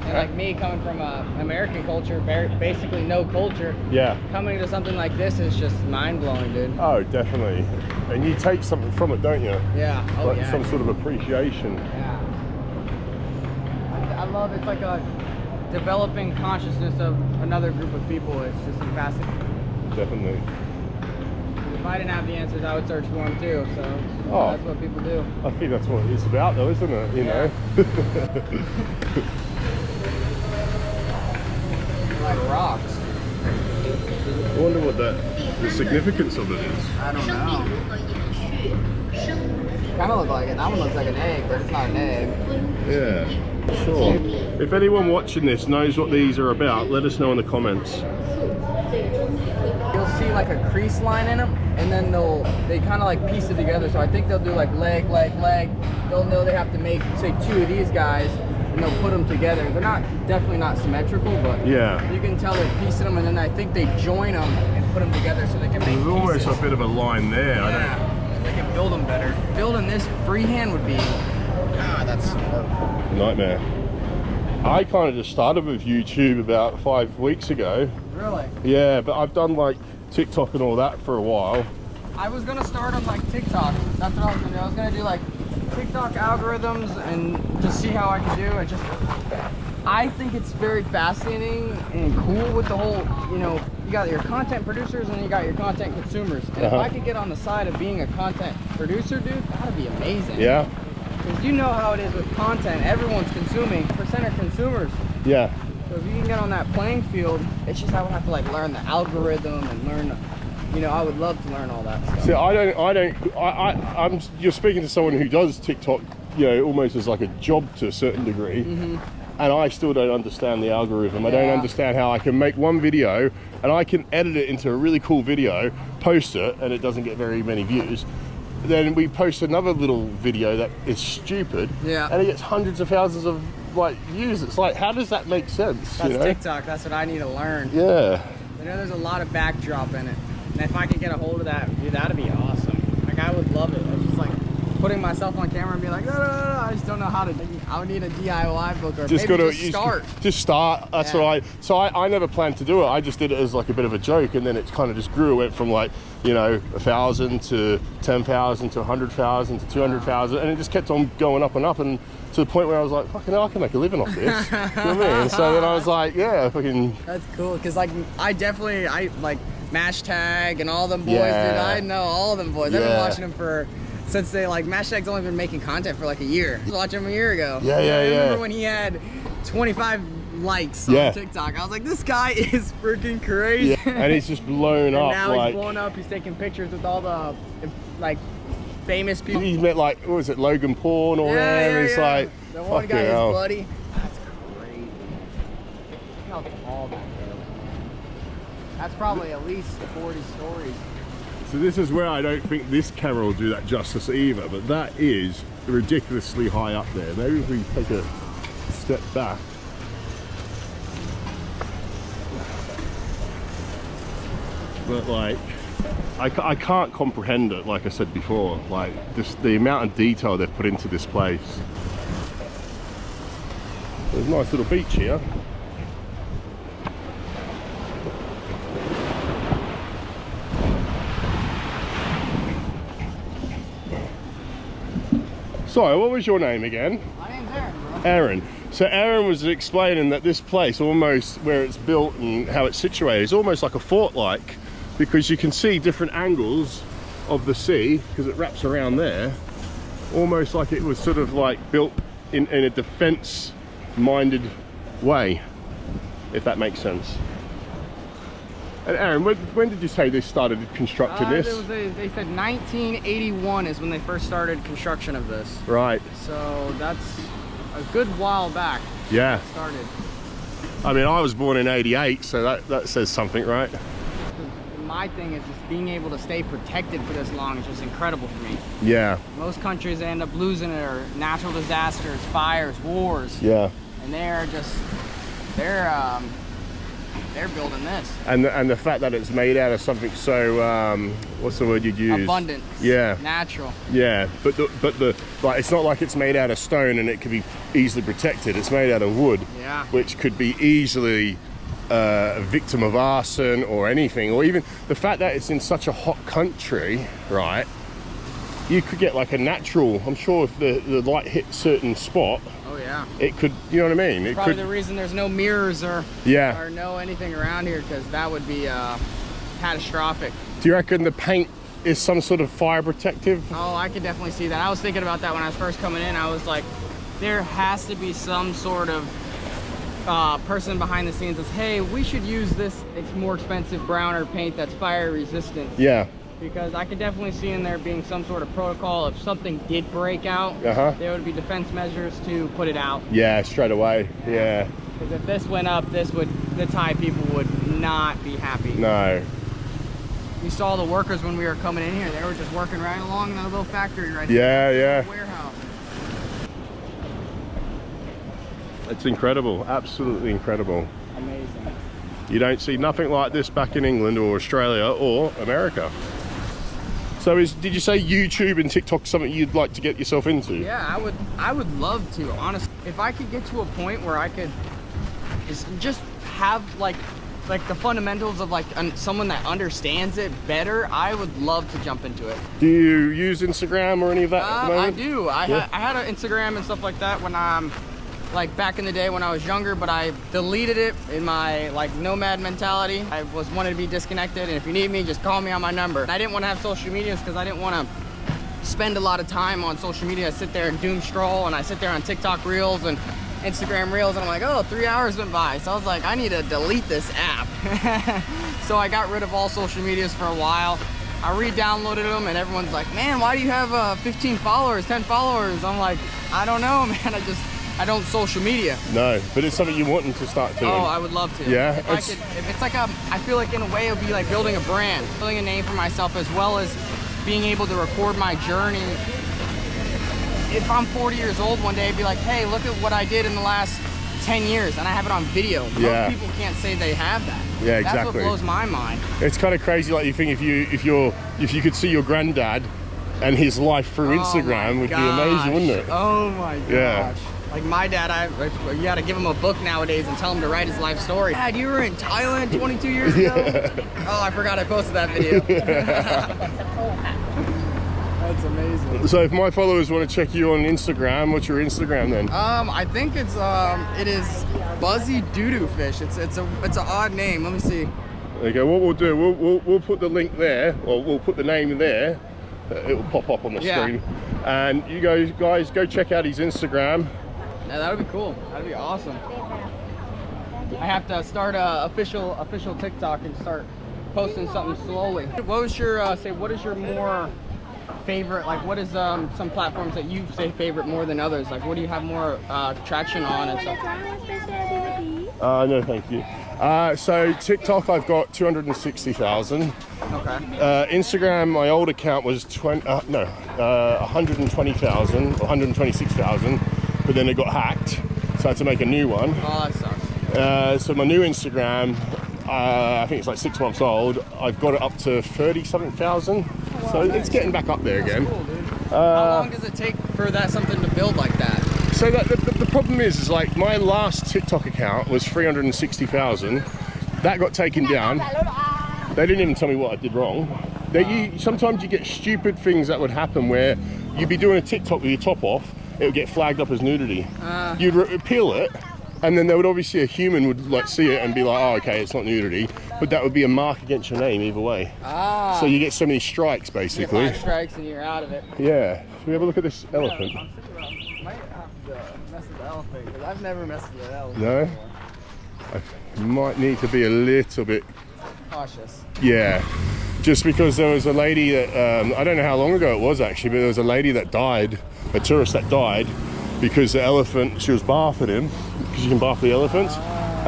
And like me coming from American culture, basically no culture, Yeah. coming to something like this is just mind-blowing, dude. Oh, definitely. And you take something from it, don't you? Yeah, oh Like yeah. some sort of appreciation. Yeah. I love it's like a developing consciousness of another group of people. It's just fascinating. Definitely. If I didn't have the answers, I would search for them too. So Oh. that's what people do. I think that's what it's about though, isn't it? You know? Like rocks. I wonder what the significance of it is. I don't know. Kind of look like it. That one looks like an egg, but it's not an egg. Yeah, sure. If anyone watching this knows what these are about, let us know in the comments. You'll see like a crease line in them, and then they kind of like piece it together. So I think they'll do like leg, leg, leg. They'll know they have to make, say, 2 of these guys, and they'll put them together. They're definitely not symmetrical, but Yeah. you can tell they're piecing them, and then I think they join them and put them together so they can make There's almost pieces. a bit of a line there. Yeah, so they can build them better. Building this freehand would be, that's Nightmare. I kind of just started with YouTube about 5 weeks ago. really. Yeah, but I've done like TikTok and all that for a while. I was gonna start on like TikTok. That's what I was gonna do. I was gonna do like TikTok algorithms and just see how I could do it. I think it's very fascinating and cool with the whole, you know, you got your content producers and you got your content consumers. And if I could get on the side of being a content producer, dude, that'd be amazing. Yeah, Because you know how it is with content. Everyone's consuming. Percent are consumers. yeah. So if you can get on that playing field, it's just I would have to like learn the algorithm and learn, you know, I would love to learn all that stuff. See, I'm. You're speaking to someone who does TikTok, you know, almost as like a job to a certain degree, and I still don't understand the algorithm. I don't Yeah. understand how I can make one video and I can edit it into a really cool video, post it, and it doesn't get very many views. Then we post another little video that is stupid, Yeah. and it gets hundreds of thousands of like views. It's like, how does that make sense? That's you know? TikTok. That's what I need to learn. Yeah. You know, there's a lot of backdrop in it. And if I could get a hold of that, dude, that'd be awesome. Like, I would love it. It's just like putting myself on camera and be like, no, I just don't know how to. I would need a DIY book or Just maybe gotta just start. Just start. That's Yeah. what I never planned to do it. I just did it as like a bit of a joke, and then it kind of just grew. It went from like, you know, 1,000 to 10,000 to 100,000 to 200,000, and it just kept on going up and up, and to the point where I was like, fucking hell, I can make a living off this. You know what I mean? So then I was like, yeah, fucking. That's cool, because like I like Mashtag and all them boys, Yeah. dude. I know all them boys. I've been Yeah. watching them since they like Mashtag's only been making content for like a year. I was watching him a year ago. Yeah, I remember yeah. when he had 25 likes Yeah. on TikTok. I was like, this guy is freaking crazy. Yeah. And he's just blown And up. now like, he's blowing up. He's taking pictures with all the like famous people. he's met like, what was it, Logan Paul or whatever. It's like, the one fucking guy is hell. buddy. That's crazy. Look how tall that is. That's probably at least 40 stories. So this is where I don't think this camera will do that justice either, but that is ridiculously high up there. Maybe if we take a step back. But like, I can't comprehend it, like I said before, like just the amount of detail they've put into this place. There's a nice little beach here. Sorry, what was your name again? My name's Aaron, bro. Aaron. So Aaron was explaining that this place, almost where it's built and how it's situated, is almost like a fort-like, because you can see different angles of the sea because it wraps around there, almost like it was sort of like built in a defense minded way, if that makes sense. And Aaron, when did you say they started constructing this? They said 1981 is when they first started construction of this. Right. So that's a good while back. Yeah. Started. I mean, I was born in 88, so that says something, right? My thing is just being able to stay protected for this long is just incredible for me. Yeah. Most countries end up losing it, or natural disasters, fires, wars. Yeah. And they're building this. And the fact that it's made out of something so what's the word you'd use? Abundant. Yeah. Natural. Yeah, but the like, it's not like it's made out of stone and it could be easily protected. It's made out of wood, Yeah. which could be easily a victim of arson or anything, or even the fact that it's in such a hot country, right? You could get like a natural. I'm sure if the light hit certain spot, Oh yeah. it could. You know what I mean? It Probably could. the reason there's no mirrors or no anything around here, because that would be catastrophic. Do you reckon the paint is some sort of fire protective? Oh, I could definitely see that. I was thinking about that when I was first coming in. I was like, there has to be some sort of person behind the scenes that's, hey, we should use this. It's more expensive browner paint that's fire resistant. Yeah. Because I could definitely see in there being some sort of protocol. If something did break out, there would be defense measures to put it out. Yeah, straight away. Yeah. Because if this went up, the Thai people would not be happy. No. We saw the workers when we were coming in here. They were just working right along in that little factory right Yeah, there. yeah. Warehouse. It's incredible. Absolutely incredible. Amazing. You don't see nothing like this back in England or Australia or America. So did you say YouTube and TikTok something you'd like to get yourself into? Yeah, I would love to, honestly. If I could get to a point where I could just have like the fundamentals of like someone that understands it better, I would love to jump into it. Do you use Instagram or any of that at the moment? I do. I had an Instagram and stuff like that when I'm like back in the day when I was younger, but I deleted it in my like nomad mentality. I wanted to be disconnected, and if you need me, just call me on my number. And I didn't want to have social medias because I didn't want to spend a lot of time on social media. I sit there and doom scroll, and I sit there on TikTok Reels and Instagram Reels, and I'm like, oh, 3 hours went by. So I was like, I need to delete this app. So I got rid of all social medias for a while. I re-downloaded them, and everyone's like, man, why do you have 15 followers, 10 followers? I'm like, I don't know, man. I don't social media. No, but it's something you're wanting to start doing. Oh, I would love to. Yeah. If it's like I feel like in a way it would be like building a brand, building a name for myself, as well as being able to record my journey. If I'm 40 years old one day, I'd be like, hey, look at what I did in the last 10 years, and I have it on video. Most people can't say they have that. Yeah, exactly. That's what blows my mind. It's kind of crazy. Like you think if you could see your granddad and his life through Instagram, would be amazing, wouldn't it? Oh my gosh. Yeah. Like my dad, you gotta give him a book nowadays and tell him to write his life story. Dad, you were in Thailand 22 years ago? Oh, I forgot I posted that video. That's amazing. So if my followers want to check you on Instagram, what's your Instagram then? I think it is Buzzy Doodoo Fish. It's an odd name. Let me see. Okay, what we'll do, we'll put the link there, or we'll put the name there. It will pop up on the screen. And you guys go check out his Instagram. Yeah, that would be cool. That'd be awesome. I have to start a official TikTok and start posting something slowly. What was your what is your more favorite, like what is some platforms that you say favorite more than others? Like what do you have more traction on and stuff? No, thank you. So TikTok, I've got 260,000. Okay. Instagram, my old account was 120,000 or 126,000, but then it got hacked, so I had to make a new one. Oh, that sucks. So my new Instagram, I think it's like 6 months old. I've got it up to 30-something thousand, so it's getting back up there again. Cool, dude. How long does it take for something to build like that? So the problem is like my last TikTok account was 360,000. That got taken down. They didn't even tell me what I did wrong. Sometimes you get stupid things that would happen where you'd be doing a TikTok with your top off, it would get flagged up as nudity. You'd appeal it, and then there would obviously a human would like see it and be like, oh, okay, it's not nudity, but that would be a mark against your name either way. So you get so many strikes basically. You get 5 strikes and you're out of it. Yeah. Should we have a look at this elephant? Might have to mess with the elephant. elephant because I've never messed with an elephant. No? Before. I might need to be a little bit, Cautious. yeah. Just because there was a lady that, I don't know how long ago it was actually, but there was a lady that died, a tourist that died, because the elephant, she was bathing him, because you can bath the elephants,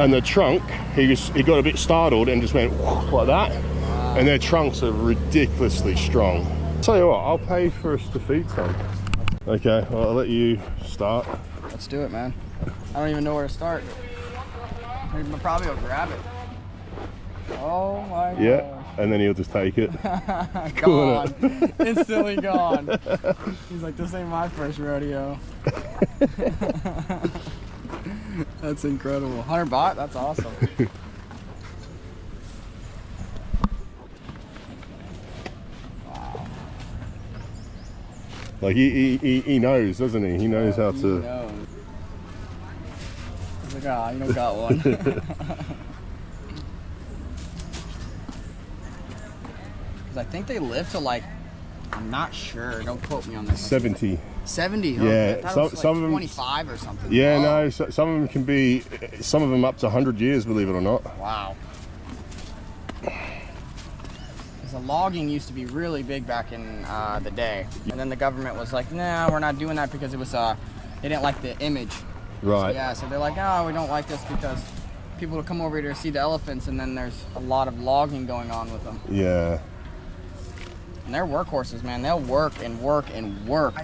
and the trunk, he got a bit startled and just went like that, and their trunks are ridiculously strong. Tell you what, I'll pay for us to feed some. Okay, well, I'll let you start. Let's do it, man. I don't even know where to start. I'll probably go grab it. Oh my god. Yeah, and then he'll just take it. Gone. Instantly gone. He's like, this ain't my first rodeo. That's incredible. 100 baht? That's awesome. Wow. Like he knows, doesn't he? He knows how He to. knows. He's like, ah, you don't got one. I think they live to like, I'm not sure, don't quote me on this. 70. 70? Yeah, I thought it was like some of them 25 or something. Yeah, Oh, no, some of them can be, some of them up to 100 years, believe it or not. wow. Because the logging used to be really big back in the day. And then the government was like, nah, we're not doing that because it was, they didn't like the image. Right. Yeah, so they're like, oh, we don't like this because people will come over here to see the elephants and then there's a lot of logging going on with them. Yeah. And they're workhorses, man. They'll work and work and work.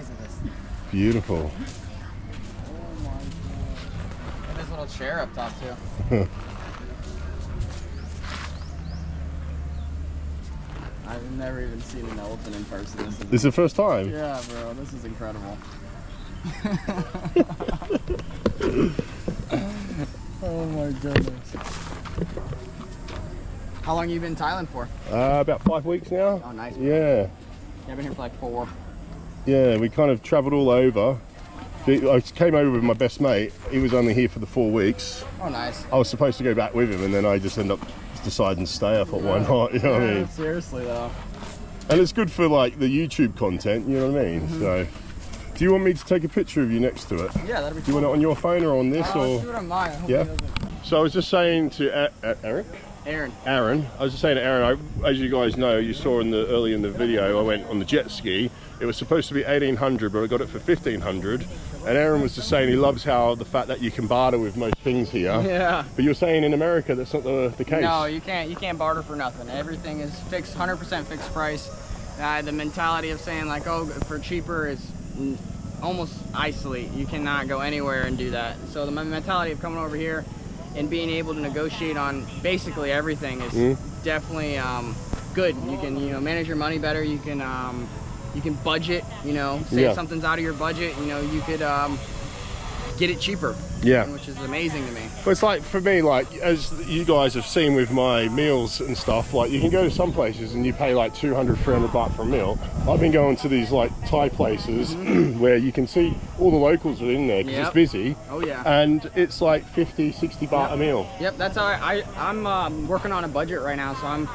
Beautiful. Oh my god. And this little chair up top too. I've never even seen an elephant in person. This is the first time? Yeah, bro. This is incredible. Oh my goodness. How long have you been in Thailand for? About 5 weeks now. Oh, nice. Bro. Yeah. Yeah, I've been here for like 4. Yeah, we kind of traveled all over. I came over with my best mate. He was only here for the 4 weeks. Oh, nice. I was supposed to go back with him, and then I just ended up deciding to stay. I thought, why not? You know what I mean? Seriously though. And it's good for like the YouTube content, you know what I mean? So, do you want me to take a picture of you next to it? Yeah, that'd be Do you cool. want it on your phone or on this? Let's do Or it on mine. I hope Yeah. he doesn't. So I was just saying to Eric. Aaron. I was just saying to Aaron, as you guys know, you saw early in the video, I went on the jet ski. It was supposed to be 1,800, but I got it for 1,500. And Aaron was just saying he loves the fact that you can barter with most things here. Yeah. But you're saying in America that's not the case. No, you can't barter for nothing. Everything is fixed, 100% fixed price. The mentality of saying like, oh, for cheaper is almost isolate. You cannot go anywhere and do that. So the mentality of coming over here and being able to negotiate on basically everything is definitely good. You can manage your money better. You can budget. Say if something's out of your budget, you could get it cheaper. Yeah. Which is amazing to me. But it's like, for me, like, as you guys have seen with my meals and stuff, like, you can go to some places and you pay like 200, 300 baht for a meal. I've been going to these like Thai places where you can see all the locals are in there because it's busy. Oh yeah. And it's like 50, 60 baht a meal. Yep, that's how I'm working on a budget right now, so I'm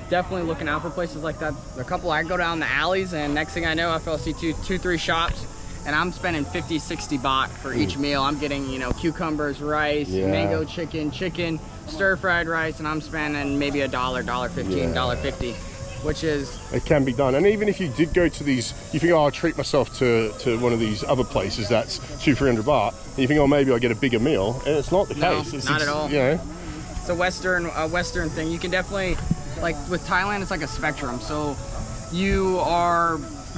definitely looking out for places like that. I go down the alleys and next thing I know, I see two, 3 shops. And I'm spending 50, 60 baht for each meal. I'm getting, cucumbers, rice, mango chicken, stir-fried rice, and I'm spending maybe $1, $1.15, $1.50, which is... It can be done. And even if you did go to these, you think, oh, I'll treat myself to one of these other places that's 200-300 baht, and you think, oh, maybe I'll get a bigger meal. And it's not the case. It's not at all. It's a Western thing. You can definitely, like with Thailand, it's like a spectrum. So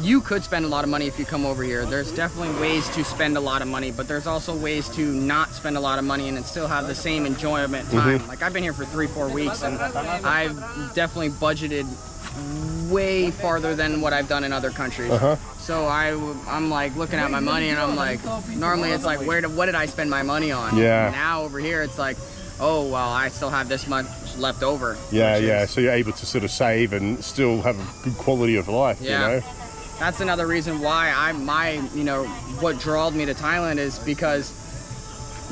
you could spend a lot of money if you come over here. There's definitely ways to spend a lot of money, but there's also ways to not spend a lot of money and still have the same enjoyment time. Like I've been here for 3-4 weeks and I've definitely budgeted way farther than what I've done in other countries. So I'm like looking at my money and I'm like, normally it's like, what did I spend my money on? Yeah. Now over here it's like, oh, well, I still have this much left over. Yeah. So you're able to sort of save and still have a good quality of life, That's another reason why what drawed me to Thailand is because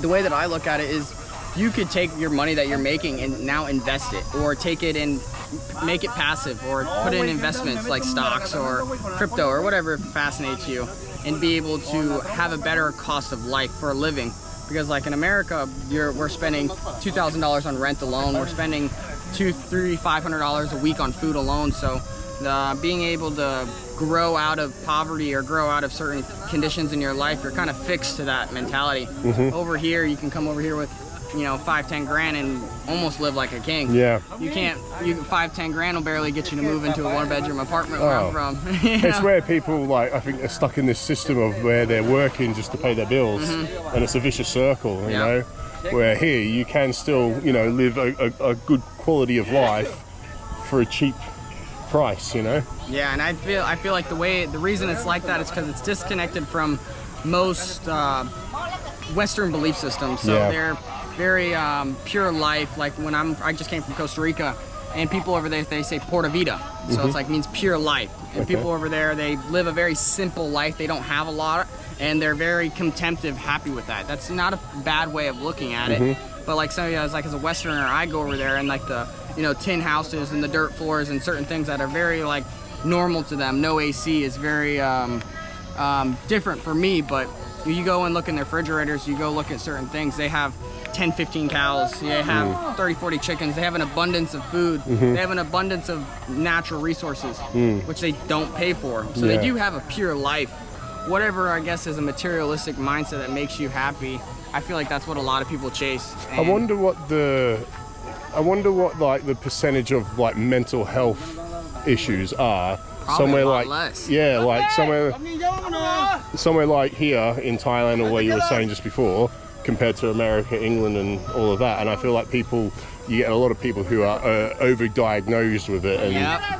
the way that I look at it is you could take your money that you're making and now invest it, or take it and make it passive, or put it in investments like stocks or crypto or whatever fascinates you, and be able to have a better cost of life for a living. because like in America, we're spending $2,000 on rent alone. We're spending $200, $300, $500 a week on food alone. So being able to grow out of poverty or grow out of certain conditions in your life, you're kind of fixed to that mentality. Over here, you can come over here with, you know, 5-10 grand and almost live like a king. Yeah. You can't, 5-10 grand will barely get you to move into a 1-bedroom apartment where I'm from. It's where people, like, I think, are stuck in this system of where they're working just to pay their bills, and it's a vicious circle, you know, where here you can still, you know, live a good quality of life for a cheap price, you know. Yeah, and I feel like the reason it's like that is because it's disconnected from most Western belief systems. So they're very pure life. Like when I just came from Costa Rica, and people over there, they say Pura Vida, so it's like means pure life. And people over there, they live a very simple life. They don't have a lot, and they're very contemplative, happy with that. That's not a bad way of looking at it. But like somebody else, like as a Westerner, I go over there and like the, you know, tin houses and the dirt floors and certain things that are very like normal to them. No AC is very different for me. But you go and look in their refrigerators, you go look at certain things. They have 10-15 cows, they have 30-40 chickens, they have an abundance of food, they have an abundance of natural resources, which they don't pay for. So they do have a pure life. Whatever, I guess, is a materialistic mindset that makes you happy, I feel like that's what a lot of people chase. And I wonder what like the percentage of like mental health issues are. Probably somewhere a lot like less. Yeah, like somewhere like here in Thailand, or where you were saying just before, compared to America, England, and all of that. And I feel like you get a lot of people who are over-diagnosed with it, and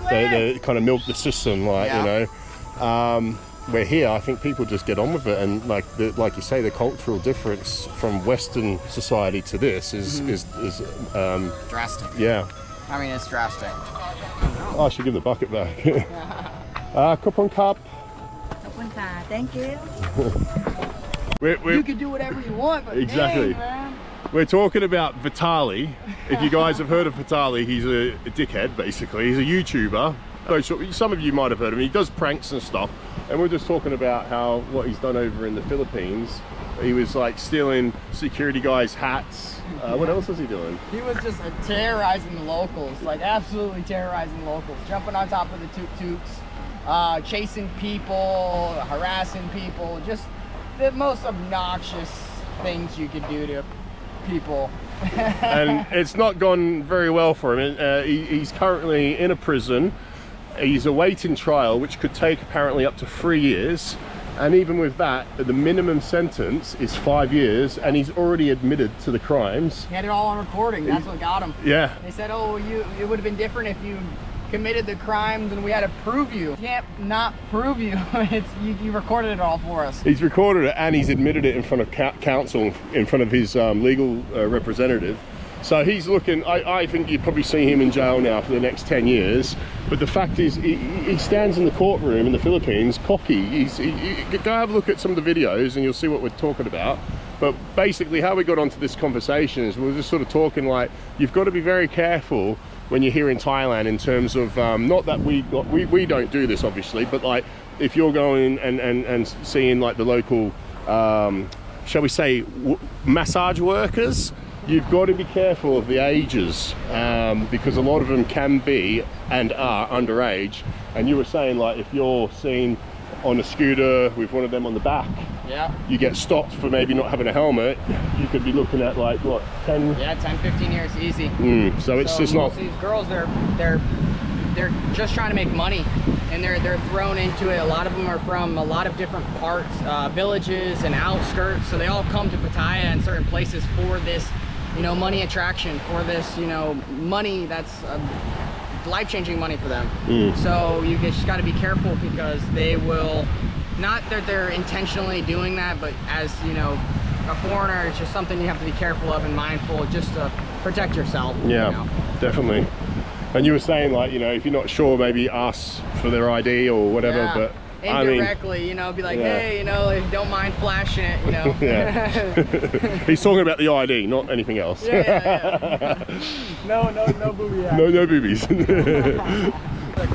they kind of milk the system, like you know. Where here, I think people just get on with it, and like you say, the cultural difference from Western society to this is drastic. Yeah. I mean, it's drastic. Oh, I should give the bucket back. Coupon cup. Thank you. You can do whatever you want, but exactly. dang, man. We're talking about Vitaly. If you guys have heard of Vitaly, he's a dickhead, basically. He's a YouTuber. So some of you might have heard of him. He does pranks and stuff. And we're just talking about what he's done over in the Philippines. He was like stealing security guys' hats. What else was he doing? He was just terrorizing the locals, like absolutely terrorizing locals. Jumping on top of the tuk-tuks, chasing people, harassing people, just the most obnoxious things you could do to people. And it's not gone very well for him. He's currently in a prison. He's awaiting trial, which could take apparently up to 3 years. And even with that, the minimum sentence is 5 years, and he's already admitted to the crimes. He had it all on recording. That's what got him. Yeah. They said, oh, it would have been different if you committed the crimes and we had to prove you. We can't not prove you. You recorded it all for us. He's recorded it, and he's admitted it in front of counsel, in front of his legal representative. So he's looking, I think you'd probably see him in jail now for the next 10 years. But the fact is, he stands in the courtroom in the Philippines, cocky. Go have a look at some of the videos and you'll see what we're talking about. But basically how we got onto this conversation is we're just sort of talking like, you've got to be very careful when you're here in Thailand in terms of, not that we don't do this obviously, but like if you're going and seeing like the local, shall we say, massage workers, you've got to be careful of the ages, because a lot of them can be and are underage. And you were saying like if you're seen on a scooter with one of them on the back, you get stopped for maybe not having a helmet, you could be looking at like what, 10? Yeah, 10-15 years easy. So it's just not. These girls, they're just trying to make money, and they're thrown into it. A lot of them are from a lot of different parts, villages and outskirts, so they all come to Pattaya and certain places for this, you know, money attraction, for this, you know, money that's life-changing money for them. So you just got to be careful, because they will, not that they're intentionally doing that, but as you know, a foreigner, it's just something you have to be careful of and mindful, just to protect yourself. Yeah, you know? Definitely. And you were saying like, you know, if you're not sure, maybe ask for their ID or whatever. But indirectly, I mean, you know, be like, hey, you know, if you don't mind flashing it, you know. He's talking about the ID, not anything else. No booby act. No boobies. The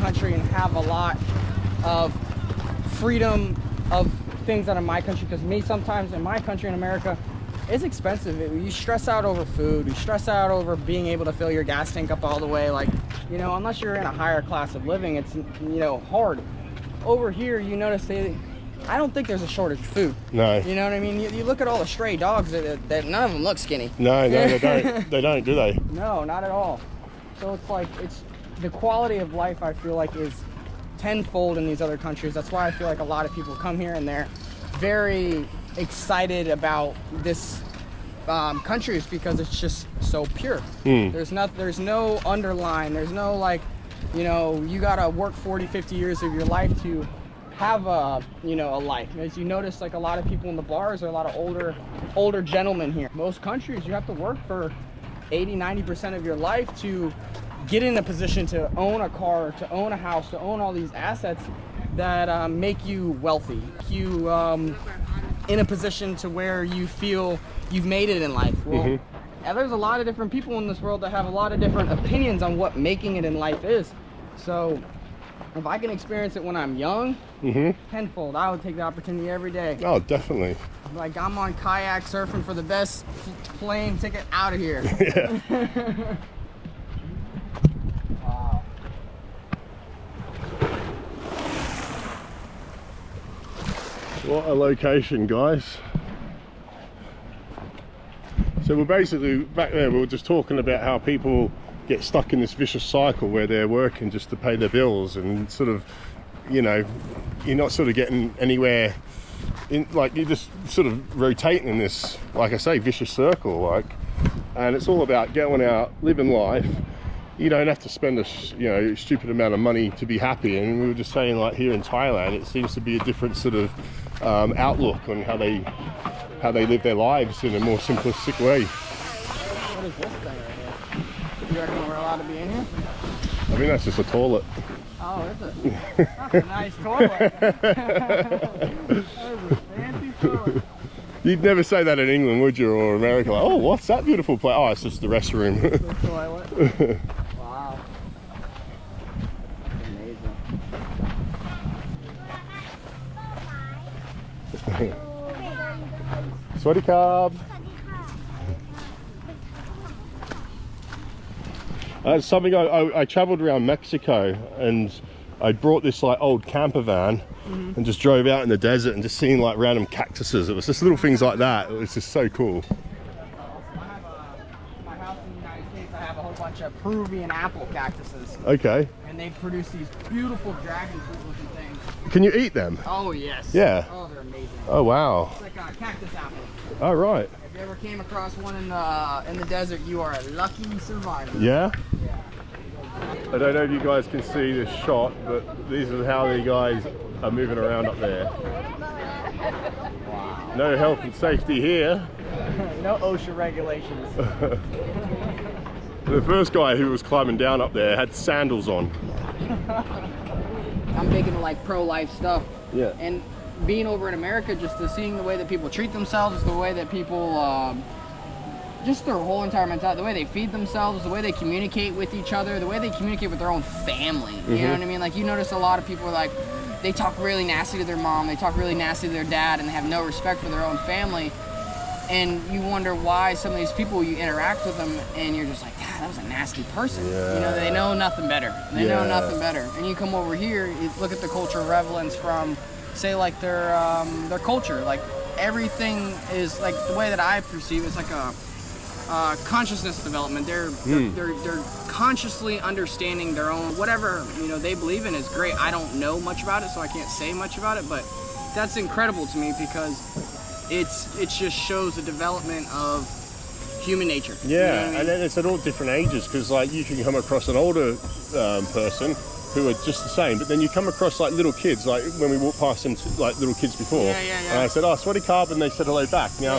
country and have a lot of freedom of things that in my country, because me sometimes in my country in America, it's expensive. You stress out over food. You stress out over being able to fill your gas tank up all the way. Like, you know, unless you're in a higher class of living, it's, you know, hard. Over here, you notice I don't think there's a shortage of food. No. You know what I mean? You look at all the stray dogs that none of them look skinny. No, they don't. They don't, do they? No, not at all. So it's like, the quality of life, I feel like, is tenfold in these other countries. That's why I feel like a lot of people come here and they're very excited about this country, is because it's just so pure. There's no underline. There's no, like, you know, you gotta work 40-50 years of your life to have a, you know, a life. As you notice, like, a lot of people in the bars are a lot of older gentlemen here. Most countries, you have to work for 80-90% of your life to get in a position to own a car, to own a house, to own all these assets that make you wealthy, you in a position to where you feel you've made it in life. Well, and there's a lot of different people in this world that have a lot of different opinions on what making it in life is. So if I can experience it when I'm young, tenfold, I would take the opportunity every day. Oh, definitely. Like, I'm on kayak surfing for the best plane ticket out of here. Yeah. Wow. What a location, guys. So we're basically, back there we were just talking about how people get stuck in this vicious cycle where they're working just to pay their bills, and sort of, you know, you're not sort of getting anywhere in, like, you're just sort of rotating in this, like I say, vicious circle, like. And it's all about going out, living life. You don't have to spend a stupid amount of money to be happy. And we were just saying, like, here in Thailand, it seems to be a different sort of outlook on how they live their lives in a more simplistic way. What is this thing right here? You reckon we're allowed to be in here? I mean, that's just a toilet. Oh, that's a nice toilet. That is a fancy toilet. You'd never say that in England, would you, or America? Like, oh, what's that beautiful place? Oh, it's just the restroom. The toilet. Wow. Amazing. Swadee Krab. That's something I traveled around Mexico, and I brought this, like, old camper van and just drove out in the desert and just seeing, like, random cactuses. It was just little things like that. It was just so cool. I have my house in the United States, I have a whole bunch of Peruvian apple cactuses. Okay. And they produce these beautiful dragon fruit looking things. Can you eat them? Oh, yes. Yeah. Oh, they're amazing. Oh, wow. It's like a cactus apple. Oh, right. If you ever came across one in the desert, you are a lucky survivor. Yeah? Yeah. I don't know if you guys can see this shot, but these are how the guys are moving around up there. Wow. No health and safety here. No OSHA regulations. The first guy who was climbing down up there had sandals on. I'm big into, like, pro-life stuff. Yeah. And being over in America, just to seeing the way that people treat themselves, the way that people, just their whole entire mentality, the way they feed themselves, the way they communicate with each other, the way they communicate with their own family. You know what I mean? Like, you notice a lot of people are like, they talk really nasty to their mom, they talk really nasty to their dad, and they have no respect for their own family. And you wonder why some of these people, you interact with them and you're just like, God, that was a nasty person. Yeah. You know, they know nothing better. They know nothing better. And you come over here, you look at the cultural relevance from, say, like their culture. Like, everything is, like, the way that I perceive it's like a consciousness development. They're consciously understanding their own, whatever, you know, they believe in is great. I don't know much about it, so I can't say much about it, but that's incredible to me because it just shows the development of human nature. Yeah, you know what I mean? and then it's at all different ages, because, like, you can come across an older person who are just the same, but then you come across, like, little kids, like when we walked past them, like, little kids before, and I said, oh, Swadee Krab, and they said hello back. Now,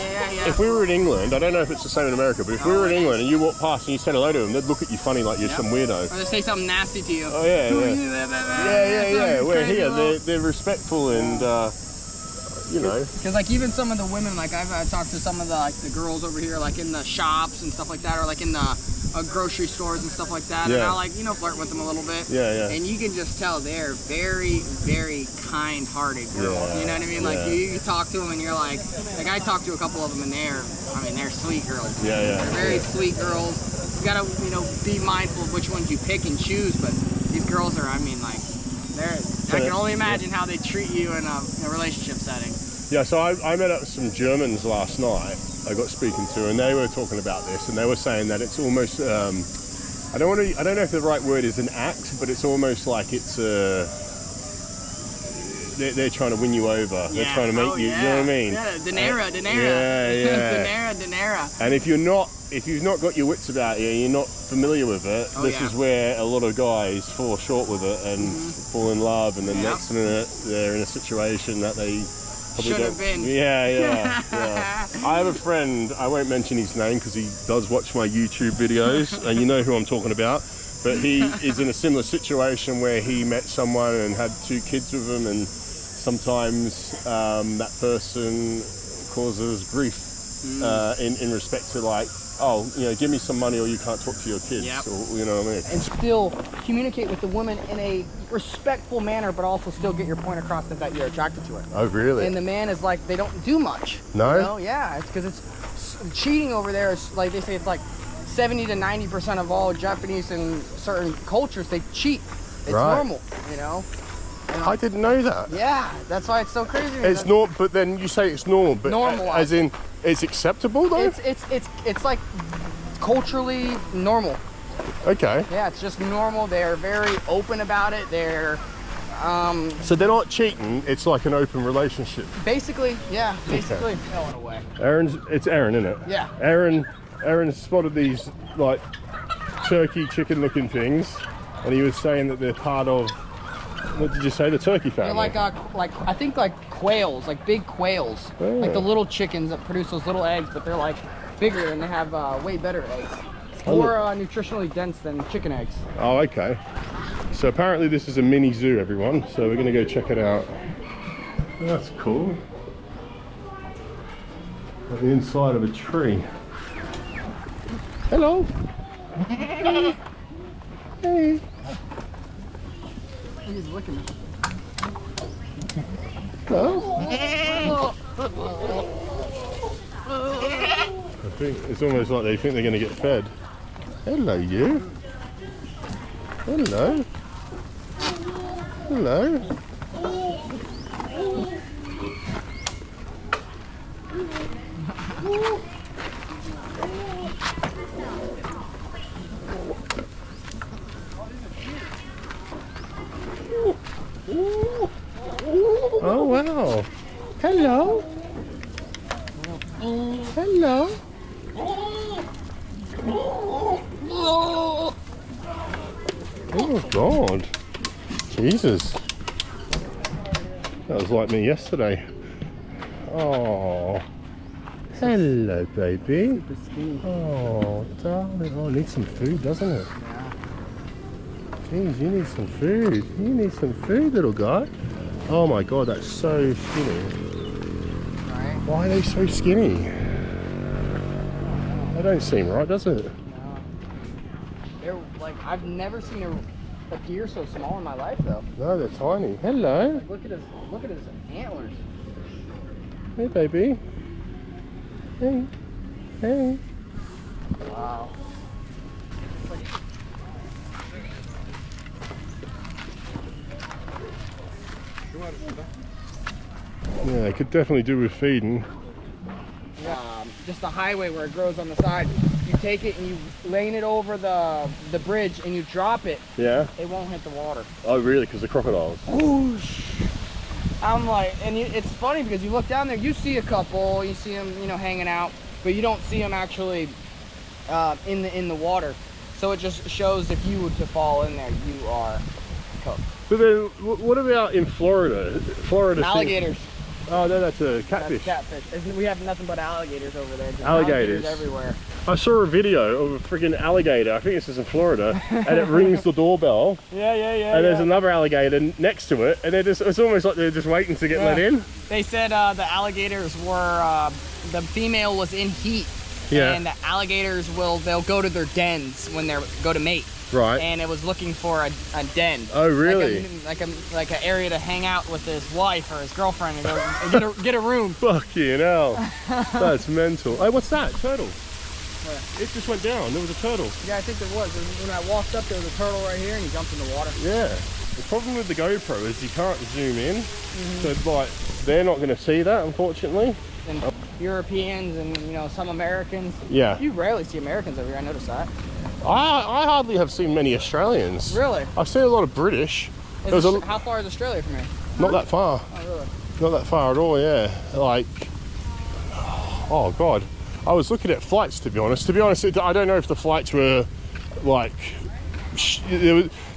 if we were in England, I don't know if it's the same in America, but if we were in England and you walked past and you said hello to them, they'd look at you funny like you're some weirdo. Or they say something nasty to you. Oh, yeah, yeah. We're here, they're respectful and, you know. Because, like, even some of the women, like, I've talked to some of the, like, the girls over here, like, in the shops and stuff like that, or, like, in the grocery stores and stuff like that, and Yeah. I like, you know, flirt with them a little bit. Yeah, yeah. And you can just tell they're very, very kind-hearted girls. Yeah, You know what I mean? Like yeah. you talk to them and you're like I talked to a couple of them and they're sweet girls. Yeah, yeah. They're very yeah. sweet girls. You gotta, you know, be mindful of which ones you pick and choose. But these girls are, I mean, like, I can only imagine how they treat you in a relationship setting. Yeah, so I met up with some Germans last night. I got speaking to, and they were talking about this, and they were saying that it's almost I don't know if the right word is an act, but it's almost like it's they're trying to win you over. They're trying to make you. Yeah. You know what I mean? Yeah, dinero. Yeah, yeah. dinero. And if you've not got your wits about you, you're not familiar with it. This is where a lot of guys fall short with it and fall in love, and then next minute they're in a situation that they probably should have been. Yeah. I have a friend. I won't mention his name because he does watch my YouTube videos, and you know who I'm talking about. But he is in a similar situation where he met someone and had 2 kids with him, and sometimes that person causes grief in respect to, like, oh, you know, give me some money or you can't talk to your kids. Yep. Or, you know what I mean? And still communicate with the woman in a respectful manner, but also still get your point across that you're attracted to her. Oh, really? And the man is like, they don't do much. No? You know? Yeah, it's because it's cheating over there is, like they say, it's like 70 to 90% of all Japanese and certain cultures, they cheat. It's normal, you know? And I didn't know that. yeah, that's why it's so crazy. It's not, but then you say it's normal, but Normal. as in, it's acceptable though? It's like culturally normal. Okay. Yeah, it's just normal. They're very open about it. They're So they're not cheating, it's like an open relationship. basically, yeah, basically. Going away. It's Aaron, isn't it? Yeah. Aaron spotted these like turkey chicken looking things, and he was saying that they're part of, what did you say, the turkey family? They're like I think like quails, like big quails, like the little chickens that produce those little eggs, but they're like bigger and they have way better eggs. More nutritionally dense than chicken eggs. Oh, okay. So apparently this is a mini zoo, everyone. So we're gonna go check it out. That's cool. At the inside of a tree. Hello. Hey. Hey. He's licking it. Hello. I think it's almost like they think they're gonna get fed. Hello, you. Hello. Hello. Oh wow. Hello. Hello. Oh God. Jesus. That was like me yesterday. Oh. Hello, baby. Oh, darling. Oh, it needs some food, doesn't it? Jeez, you need some food. You need some food, little guy. Oh my God, that's so skinny. Right? Why are they so skinny? That don't seem right, does it? They're like, I've never seen a deer so small in my life though. No, they're tiny. Hello. Like, look at his antlers. Hey, baby. Hey. Hey. Wow. Yeah, they could definitely do with feeding. Just the highway where it grows on the side. You take it and you lane it over the bridge and you drop it. Yeah. It won't hit the water. Oh, really? Because the crocodiles. Whoosh. I'm like, and it's funny because you look down there, you see a couple, you see them, you know, hanging out, but you don't see them actually in the water. So it just shows if you were to fall in there, you are cooked. But then, what about in Florida? Alligators. Oh, no, that's a catfish. That's catfish. We have nothing but alligators over there. Just Alligators. everywhere. I saw a video of a freaking alligator. I think this is in Florida, and it rings the doorbell. Yeah. And there's another alligator next to it, and it's almost like they're just waiting to get let in. They said the alligators were, the female was in heat, Yeah. And the alligators they'll go to their dens when they go to mate. Right. And it was looking for a den. Oh, really? Like an area to hang out with his wife or his girlfriend and go and get a room. Fucking hell. That's mental. Oh, what's that? Turtle. Where? It just went down. There was a turtle. Yeah, I think there was. When I walked up, there was a turtle right here and he jumped in the water. Yeah. The problem with the GoPro is you can't zoom in. So like, they're not going to see that, unfortunately. And Europeans and, you know, some Americans. Yeah. You rarely see Americans over here, I noticed that. I hardly have seen many Australians. Really? I've seen a lot of British. How far is Australia from here? Not that far. Oh, really? Not that far at all, yeah. Like, oh God. I was looking at flights, to be honest. I don't know if the flights were like,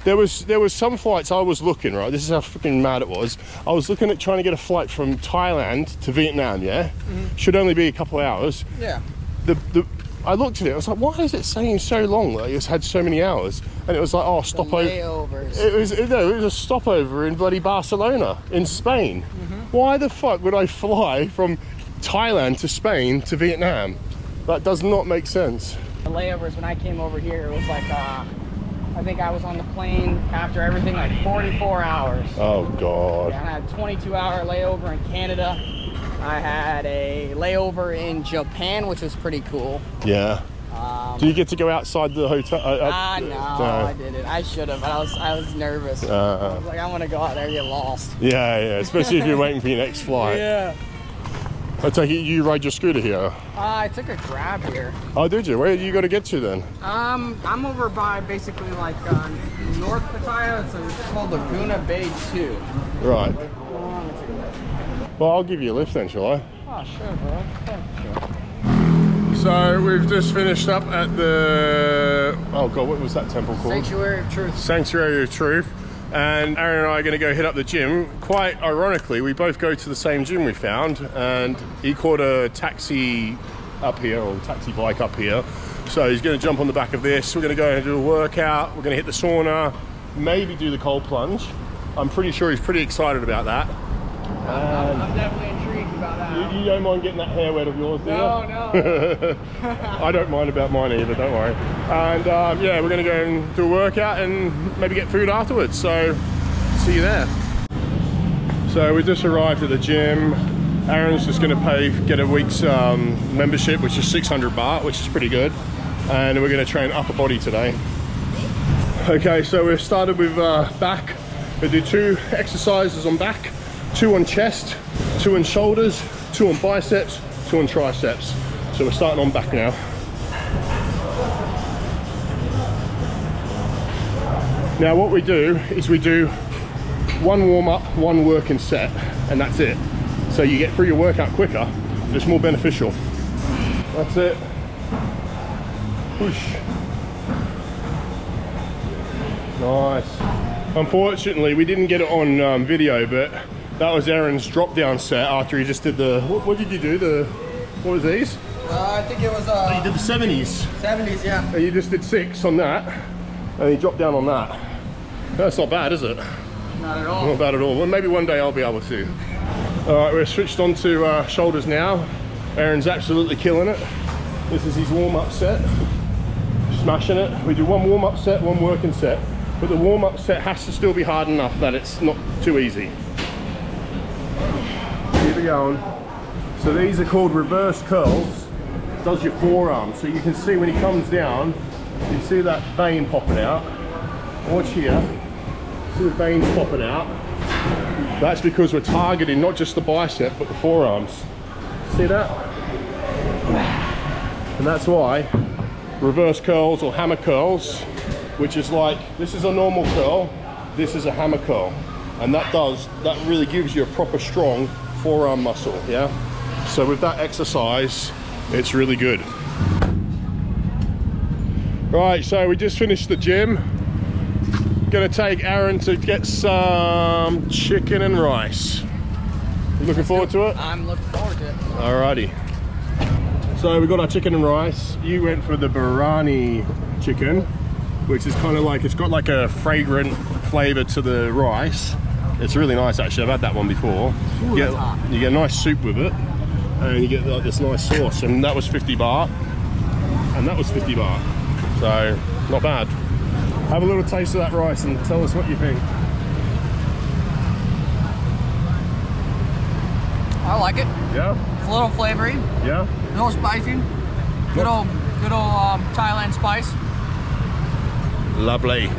there was some flights I was looking, right? This is how freaking mad it was. I was looking at trying to get a flight from Thailand to Vietnam, yeah? Should only be a couple of hours. Yeah. I looked at it, I was like, why is it saying so long? Like, it's had so many hours. And it was like, oh, stopover. Layovers. It was a stopover in bloody Barcelona, in Spain. Why the fuck would I fly from Thailand to Spain to Vietnam? That does not make sense. The layovers, when I came over here, it was like, I think I was on the plane after everything like 44 hours. Oh God. Yeah, I had a 22-hour layover in Canada. I had a layover in Japan, which was pretty cool. Yeah. Do you get to go outside the hotel? No, I didn't. I should have, but I was nervous. I was like, I want to go out there and get lost. Yeah, especially if you're waiting for your next flight. Yeah. I take it you ride your scooter here? I took a Grab here. Oh, did you? Where you got to get to then? I'm over by basically like North Pattaya. It's called Laguna Bay 2. Right. Well, I'll give you a lift then, shall I? Oh, sure, bro. Yeah, sure. So we've just finished up at the, oh God, what was that temple called? Sanctuary of Truth. Sanctuary of Truth. And Aaron and I are going to go hit up the gym. Quite ironically, we both go to the same gym we found, and he caught a taxi up here, or a taxi bike up here. So he's going to jump on the back of this. We're going to go and do a workout. We're going to hit the sauna, maybe do the cold plunge. I'm pretty sure he's pretty excited about that. I'm definitely intrigued about that. You don't mind getting that hair wet of yours, do you? No. I don't mind about mine either, don't worry. And yeah, we're going to go and do a workout and maybe get food afterwards. So, see you there. So we just arrived at the gym. Aaron's just going to get a week's membership, which is 600 baht, which is pretty good. And we're going to train upper body today. Okay, so we've started with back. We'll do 2 exercises on back, 2 on chest, 2 on shoulders, 2 on biceps, 2 on triceps. So we're starting on back now. Now what we do is we do 1 warm-up, 1 working set, and that's it. So you get through your workout quicker, it's more beneficial. That's it. Push. Nice. Unfortunately, we didn't get it on video, but that was Aaron's drop down set after he just did the, what did you do? What was these? I think it was You did the 70s. 70s, yeah. And you just did 6 on that, and he dropped down on that. That's not bad, is it? Not at all. Not bad at all. Well, maybe one day I'll be able to. All right, we're switched on to shoulders now. Aaron's absolutely killing it. This is his warm-up set. Smashing it. We do 1 warm-up set, 1 working set. But the warm-up set has to still be hard enough that it's not too easy. Keep it going. So these are called reverse curls. Does your forearm. So you can see when he comes down, you see that vein popping out. Watch here. See the veins popping out. That's because we're targeting not just the bicep, but the forearms. See that? And that's why reverse curls or hammer curls, which is like, this is a normal curl, this is a hammer curl. And that really gives you a proper strong forearm muscle, yeah? So with that exercise, it's really good. Right, so we just finished the gym. Gonna take Aaron to get some chicken and rice. You looking forward to it? I'm looking forward to it. Alrighty. So we got our chicken and rice. You went for the biryani chicken, which is kind of like, it's got like a fragrant flavor to the rice. It's really nice actually, I've had that one before. Ooh, You get a nice soup with it, and you get like this nice sauce, and that was 50 baht. and that was 50 baht. So, not bad. Have a little taste of that rice and tell us what you think. I like it. Yeah? It's a little flavory, Yeah? a little spicy. Good old Thailand spice. Lovely.